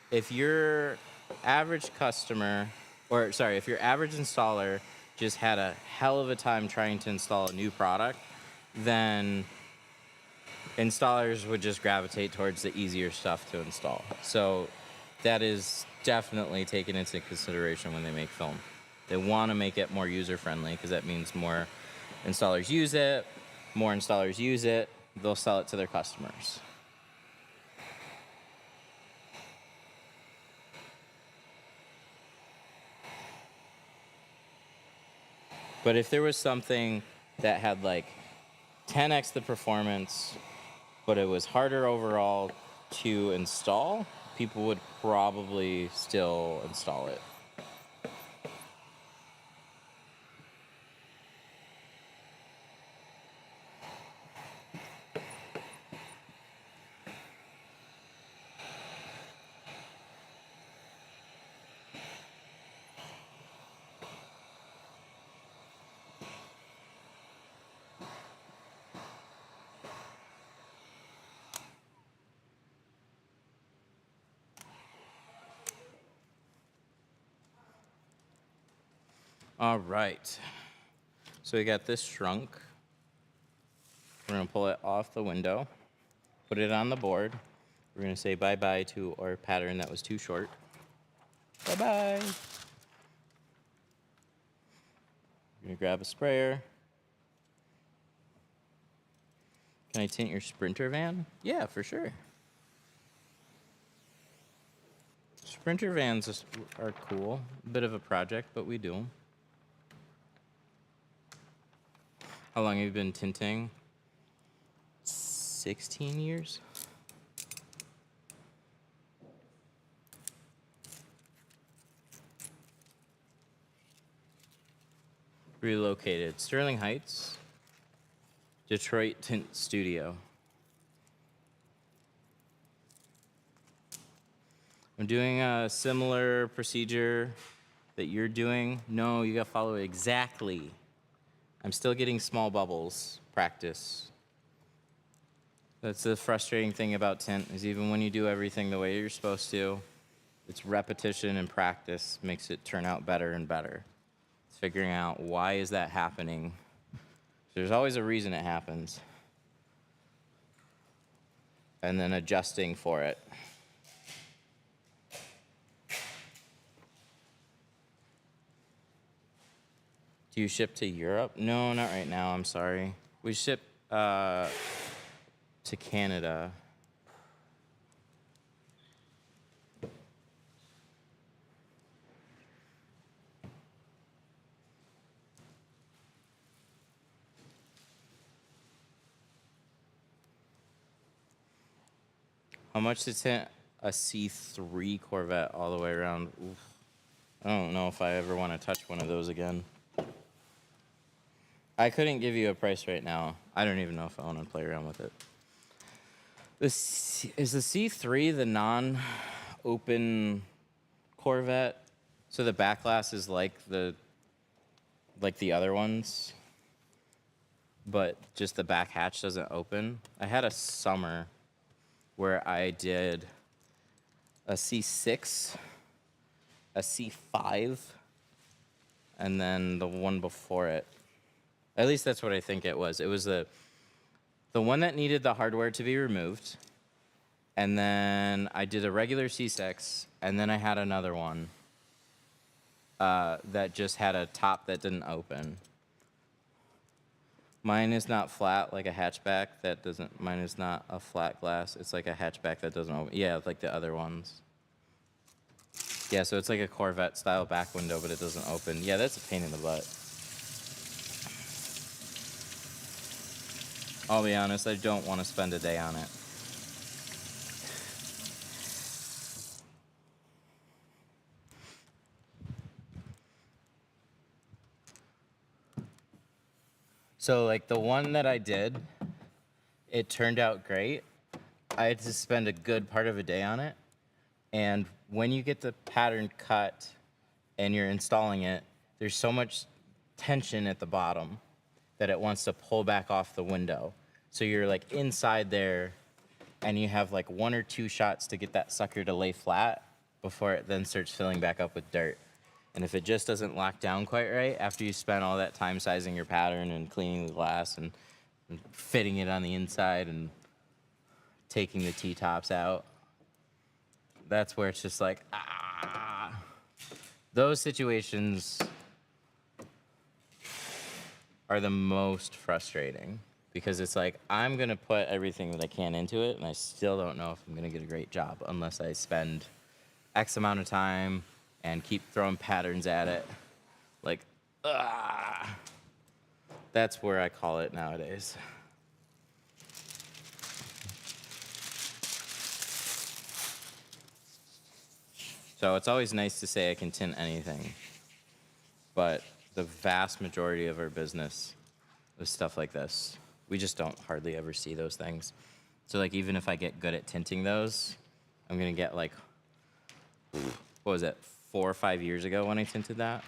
if your average customer, if your average installer just had a hell of a time trying to install a new product, then installers would just gravitate towards the easier stuff to install. So that is definitely taken into consideration when they make film. They want to make it more user-friendly because that means more installers use it, they'll sell it to their customers. But if there was something that had like 10x the performance, but it was harder overall to install, people would probably still install it. All right. So we got this shrunk. We're going to pull it off the window, put it on the board. We're going to say bye-bye to our pattern that was too short. Bye-bye. We're going to grab a sprayer. Can I tint your Sprinter van? Yeah, for sure. Sprinter vans are cool. A bit of a project, but we do them. How long have you been tinting? 16 years? Relocated. Sterling Heights, Detroit Tint Studio. I'm doing a similar procedure that you're doing. No, you gotta follow it exactly. I'm still getting small bubbles. Practice. That's the frustrating thing about tint, is even when you do everything the way you're supposed to, it's repetition and practice makes it turn out better and better. It's figuring out why is that happening. There's always a reason it happens. And then adjusting for it. Do you ship to Europe? No, not right now. I'm sorry. We ship to Canada. How much to tint a C3 Corvette all the way around? Oof. I don't know if I ever want to touch one of those again. I couldn't give you a price right now. I don't even know if I want to play around with it. Is the C3 the non-open Corvette? So the back glass is like the other ones, but just the back hatch doesn't open. I had a summer where I did a C6, a C5, and then the one before it. At least that's what I think it was. It was the one that needed the hardware to be removed, and then I did a regular C6, and then I had another one that just had a top that didn't open. Mine is not flat like a hatchback that doesn't. Mine is not a flat glass. It's like a hatchback that doesn't open. Yeah, like the other ones. Yeah, so it's like a Corvette style back window, but it doesn't open. Yeah, that's a pain in the butt. I'll be honest, I don't want to spend a day on it. So like the one that I did, it turned out great. I had to spend a good part of a day on it. And when you get the pattern cut and you're installing it, there's so much tension at the bottom that it wants to pull back off the window. So you're like inside there and you have like 1 or 2 shots to get that sucker to lay flat before it then starts filling back up with dirt. And if it just doesn't lock down quite right, after you spend all that time sizing your pattern and cleaning the glass and fitting it on the inside and taking the T-tops out, that's where it's just like, ah. Those situations are the most frustrating because it's like, I'm going to put everything that I can into it, and I still don't know if I'm going to get a great job unless I spend X amount of time and keep throwing patterns at it. Like, Ah, that's where I call it nowadays. So it's always nice to say I can tint anything, but the vast majority of our business is stuff like this. We just don't hardly ever see those things. So like even if I get good at tinting those, I'm gonna get like, what was it, 4 or 5 years ago when I tinted that?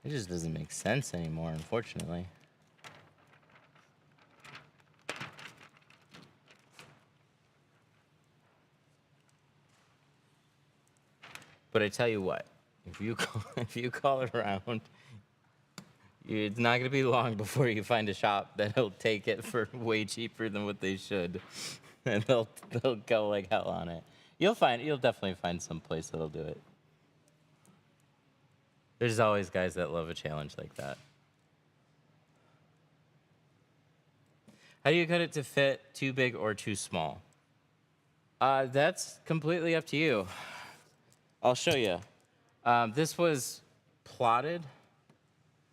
It just doesn't make sense anymore, unfortunately. But I tell you what, if you call around, it's not going to be long before you find a shop that'll take it for way cheaper than what they should, and they'll go like hell on it. You'll definitely find some place that'll do it. There's always guys that love a challenge like that. How do you cut it to fit too big or too small? That's completely up to you. I'll show you. This was plotted,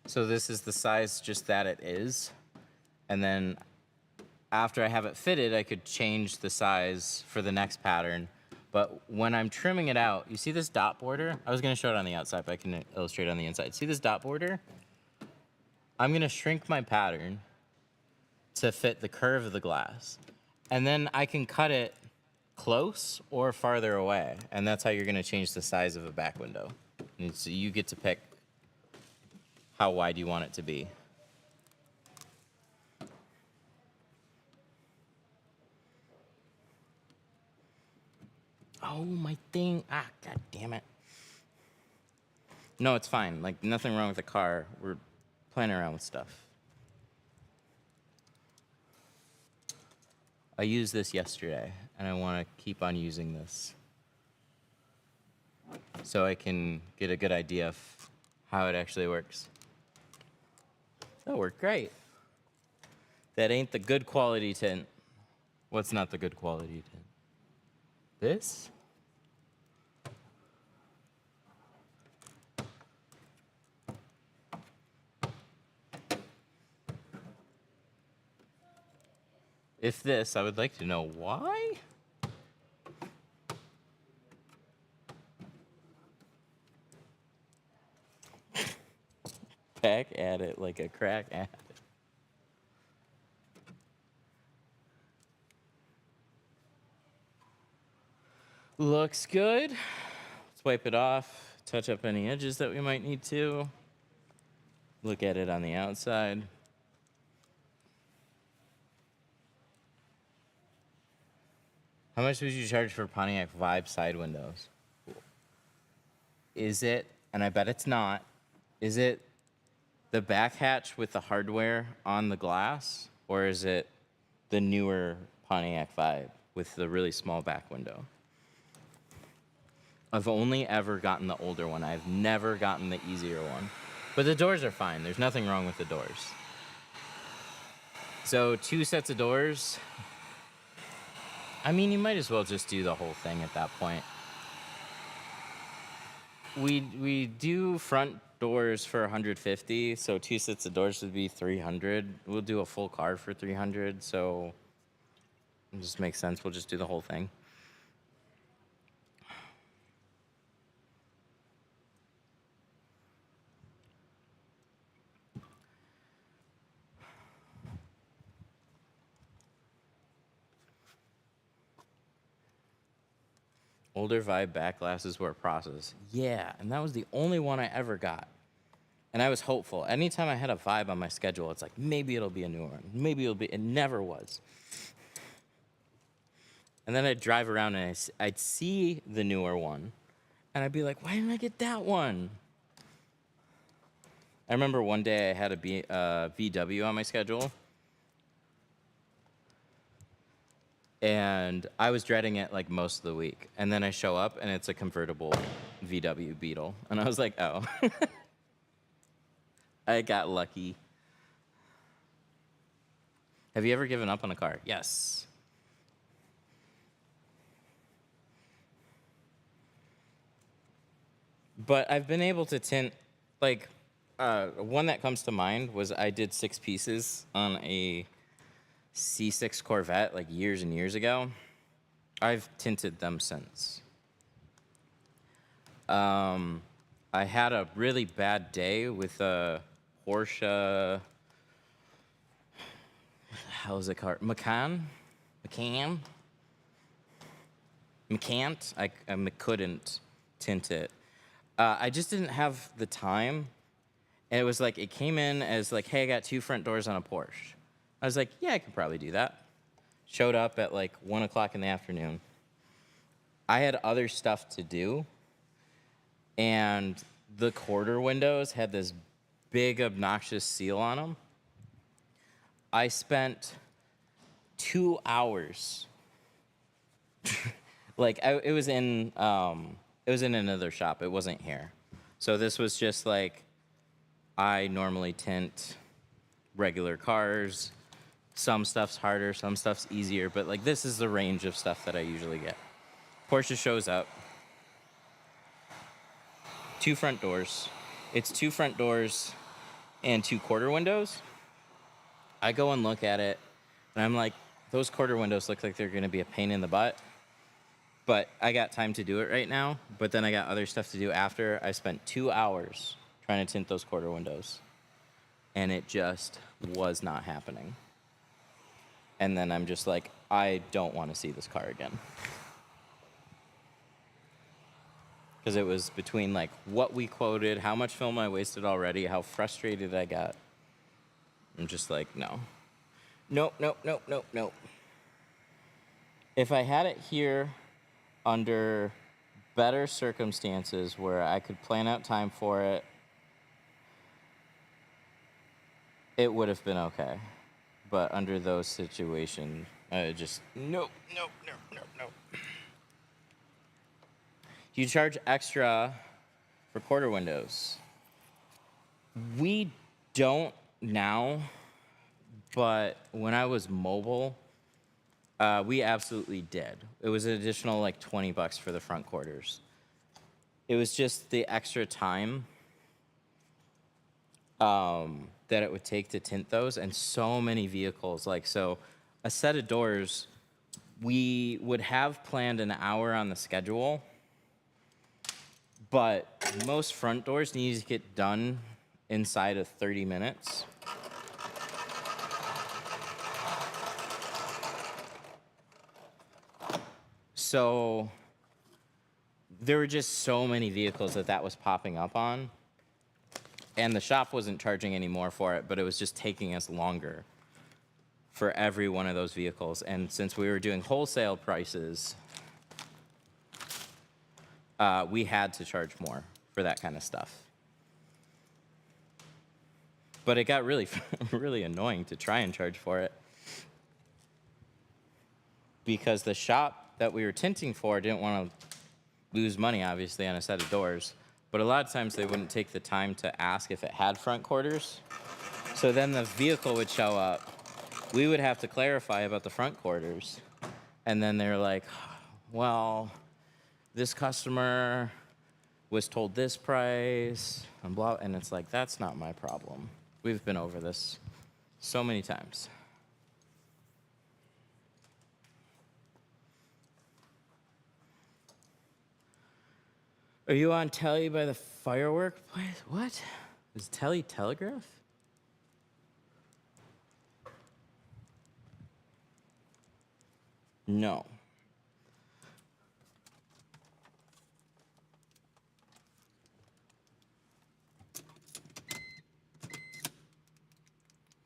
so this is the size just that it is. And then after I have it fitted, I could change the size for the next pattern. But when I'm trimming it out, you see this dot border? I was gonna show it on the outside, but I can illustrate it on the inside. See this dot border? I'm gonna shrink my pattern to fit the curve of the glass. And then I can cut it close or farther away. And that's how you're gonna change the size of a back window. And so you get to pick how wide you want it to be. Oh, my thing. Ah, god damn it. No, it's fine. Like, nothing wrong with the car. We're playing around with stuff. I used this yesterday, and I want to keep on using this so I can get a good idea of how it actually works. That worked great. That ain't the good quality tint. What's not the good quality tint? This? If this, I would like to know why. Back at it like a crack at it. Looks good. Let's wipe it off, touch up any edges that we might need to. Look at it on the outside. How much would you charge for Pontiac Vibe side windows? Is it, and I bet it's not, is it the back hatch with the hardware on the glass? Or is it the newer Pontiac Vibe with the really small back window? I've only ever gotten the older one. I've never gotten the easier one. But the doors are fine. There's nothing wrong with the doors. So 2 sets of doors. I mean, you might as well just do the whole thing at that point. We do front doors for 150, so 2 sets of doors would be 300. We'll do a full car for 300, so it just makes sense. We'll just do the whole thing. Older Vibe back glasses were a process. Yeah, and that was the only one I ever got. And I was hopeful. Anytime I had a Vibe on my schedule, it's like, maybe it'll be a newer one. Maybe it'll be, it never was. And then I'd drive around and I'd see the newer one. And I'd be like, why didn't I get that one? I remember one day I had a VW on my schedule. And I was dreading it like most of the week. And then I show up and it's a convertible VW Beetle. And I was like, oh. I got lucky. Have you ever given up on a car? Yes. But I've been able to tint, like, one that comes to mind was I did 6 pieces on a C6 Corvette, like, years and years ago. I've tinted them since. I had a really bad day with a Porsche. How is it called? Macan? I couldn't tint it. I just didn't have the time. And it was like, it came in as like, hey, I got 2 front doors on a Porsche. I was like, yeah, I could probably do that. Showed up at like 1 o'clock in the afternoon. I had other stuff to do. And the quarter windows had this big, obnoxious seal on them. I spent 2 hours. It was in another shop. It wasn't here. So this was just like, I normally tint regular cars. Some stuff's harder, some stuff's easier, but like this is the range of stuff that I usually get. Porsche shows up. 2 front doors. It's 2 front doors and 2 quarter windows. I go and look at it, and I'm like, those quarter windows look like they're going to be a pain in the butt. But I got time to do it right now, but then I got other stuff to do after. I spent 2 hours trying to tint those quarter windows, and it just was not happening. And then I'm just like, I don't want to see this car again. Because it was between like what we quoted, how much film I wasted already, how frustrated I got. I'm just like, no. Nope. If I had it here under better circumstances where I could plan out time for it, it would have been okay. But under those situations, I just, nope. You charge extra for quarter windows. We don't now, but when I was mobile, we absolutely did. It was an additional like $20 for the front quarters. It was just the extra time that it would take to tint those, and so many vehicles. Like, so a set of doors, we would have planned an hour on the schedule, but most front doors need to get done inside of 30 minutes. So there were just so many vehicles that was popping up on. And the shop wasn't charging any more for it, but it was just taking us longer for every one of those vehicles. And since we were doing wholesale prices, we had to charge more for that kind of stuff. But it got really, really annoying to try and charge for it, because the shop that we were tinting for didn't want to lose money, obviously, on a set of doors. But a lot of times they wouldn't take the time to ask if it had front quarters. So then the vehicle would show up. We would have to clarify about the front quarters. And then they're like, well, this customer was told this price, and blah. And it's like, that's not my problem. We've been over this so many times. Are you on telly by the firework place? What? Is telly telegraph? No.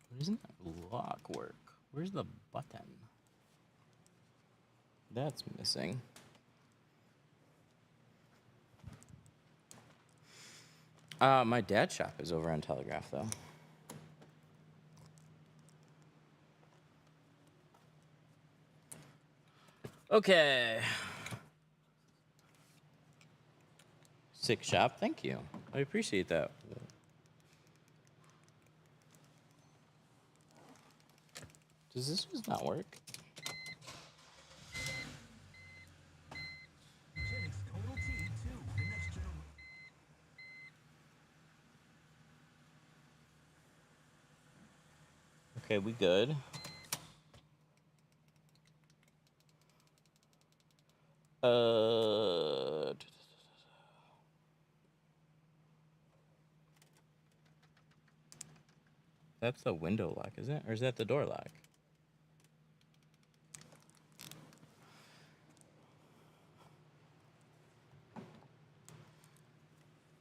Why doesn't that lock work? Where's the button? That's missing. My dad's shop is over on Telegraph, though. Okay. Sick shop, thank you. I appreciate that. Does this just not work? Okay, we good. That's the window lock, isn't it? Or is that the door lock?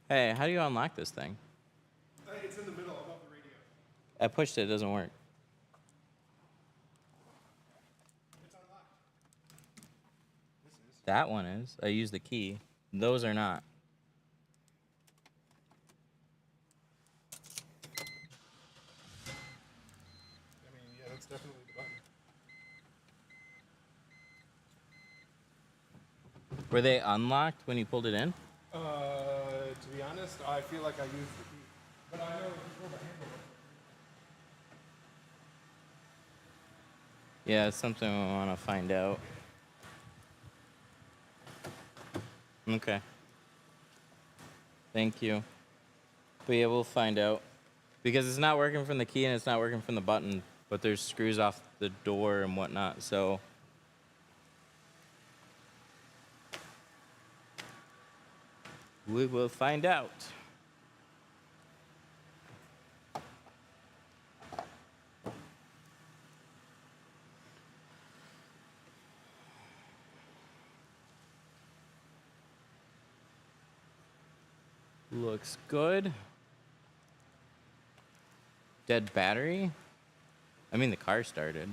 Hey, how do you unlock this thing?
It's in the middle above the radio.
I pushed it, it doesn't work.
It's unlocked. This is.
That one is. I use the key. Those are not.
I mean, yeah, that's definitely the button.
Were they unlocked when you pulled it in?
To be honest, I feel like I used the key. But I know if you pull the handle.
Yeah, it's something we want to find out. Okay. Thank you. But yeah, we'll find out. Because it's not working from the key and it's not working from the button, but there's screws off the door and whatnot, so. We will find out. Looks good. Dead battery? I mean, the car started.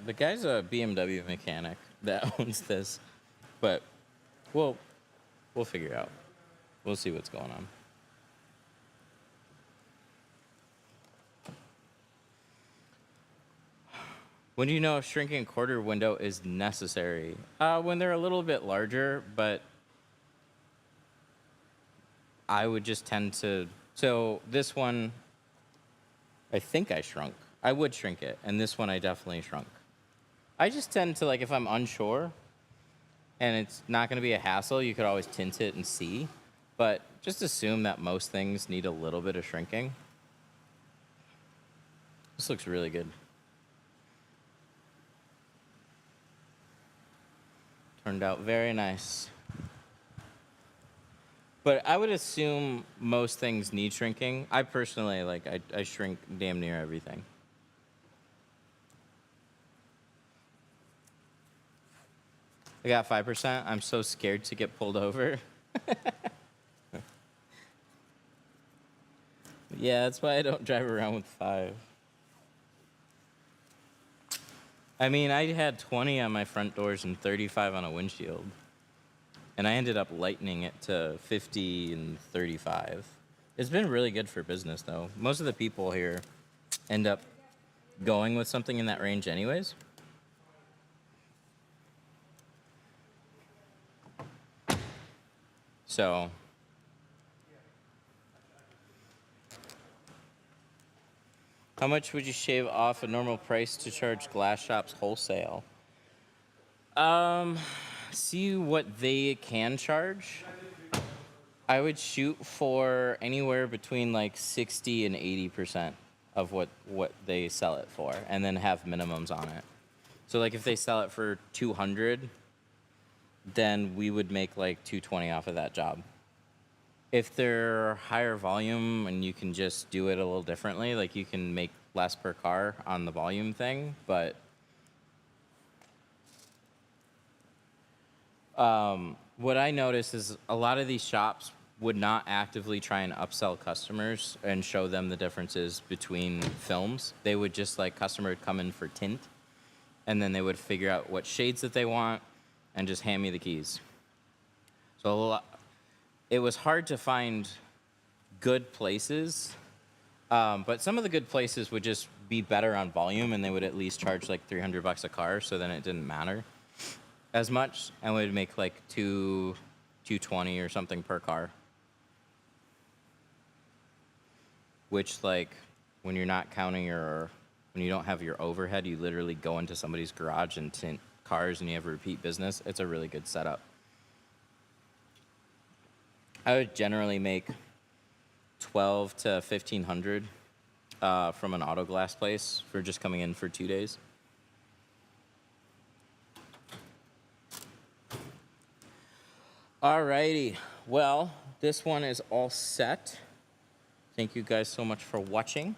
The guy's a BMW mechanic that owns this, but we'll figure it out. We'll see what's going on. When do you know if shrinking a quarter window is necessary? When they're a little bit larger, but I would just tend to. So this one, I think I shrunk. I would shrink it, and this one I definitely shrunk. I just tend to, like, if I'm unsure and it's not going to be a hassle, you could always tint it and see. But just assume that most things need a little bit of shrinking. This looks really good. Turned out very nice. But I would assume most things need shrinking. I personally, like, I shrink damn near everything. I got 5%. I'm so scared to get pulled over. Yeah, that's why I don't drive around with 5. I mean, I had 20 on my front doors and 35 on a windshield. And I ended up lightening it to 50 and 35. It's been really good for business, though. Most of the people here end up going with something in that range anyways. So, how much would you shave off a normal price to charge glass shops wholesale? See what they can charge. I would shoot for anywhere between like 60 and 80% of what they sell it for, and then have minimums on it. So like if they sell it for 200, then we would make like 220 off of that job. If they're higher volume and you can just do it a little differently, like you can make less per car on the volume thing, but what I noticed is a lot of these shops would not actively try and upsell customers and show them the differences between films. They would just, like, customer would come in for tint, and then they would figure out what shades that they want and just hand me the keys. So it was hard to find good places, but some of the good places would just be better on volume, and they would at least charge like $300 a car, so then it didn't matter as much, and would make like $220 or something per car. Which, like, when you're not counting when you don't have your overhead, you literally go into somebody's garage and tint cars and you have repeat business. It's a really good setup. I would generally make 12 to 1500 from an auto glass place for just coming in for 2 days. Alrighty, well, this one is all set. Thank you guys so much for watching.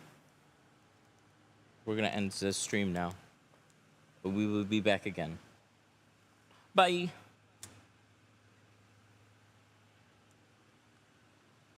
We're gonna end this stream now, but we will be back again. Bye.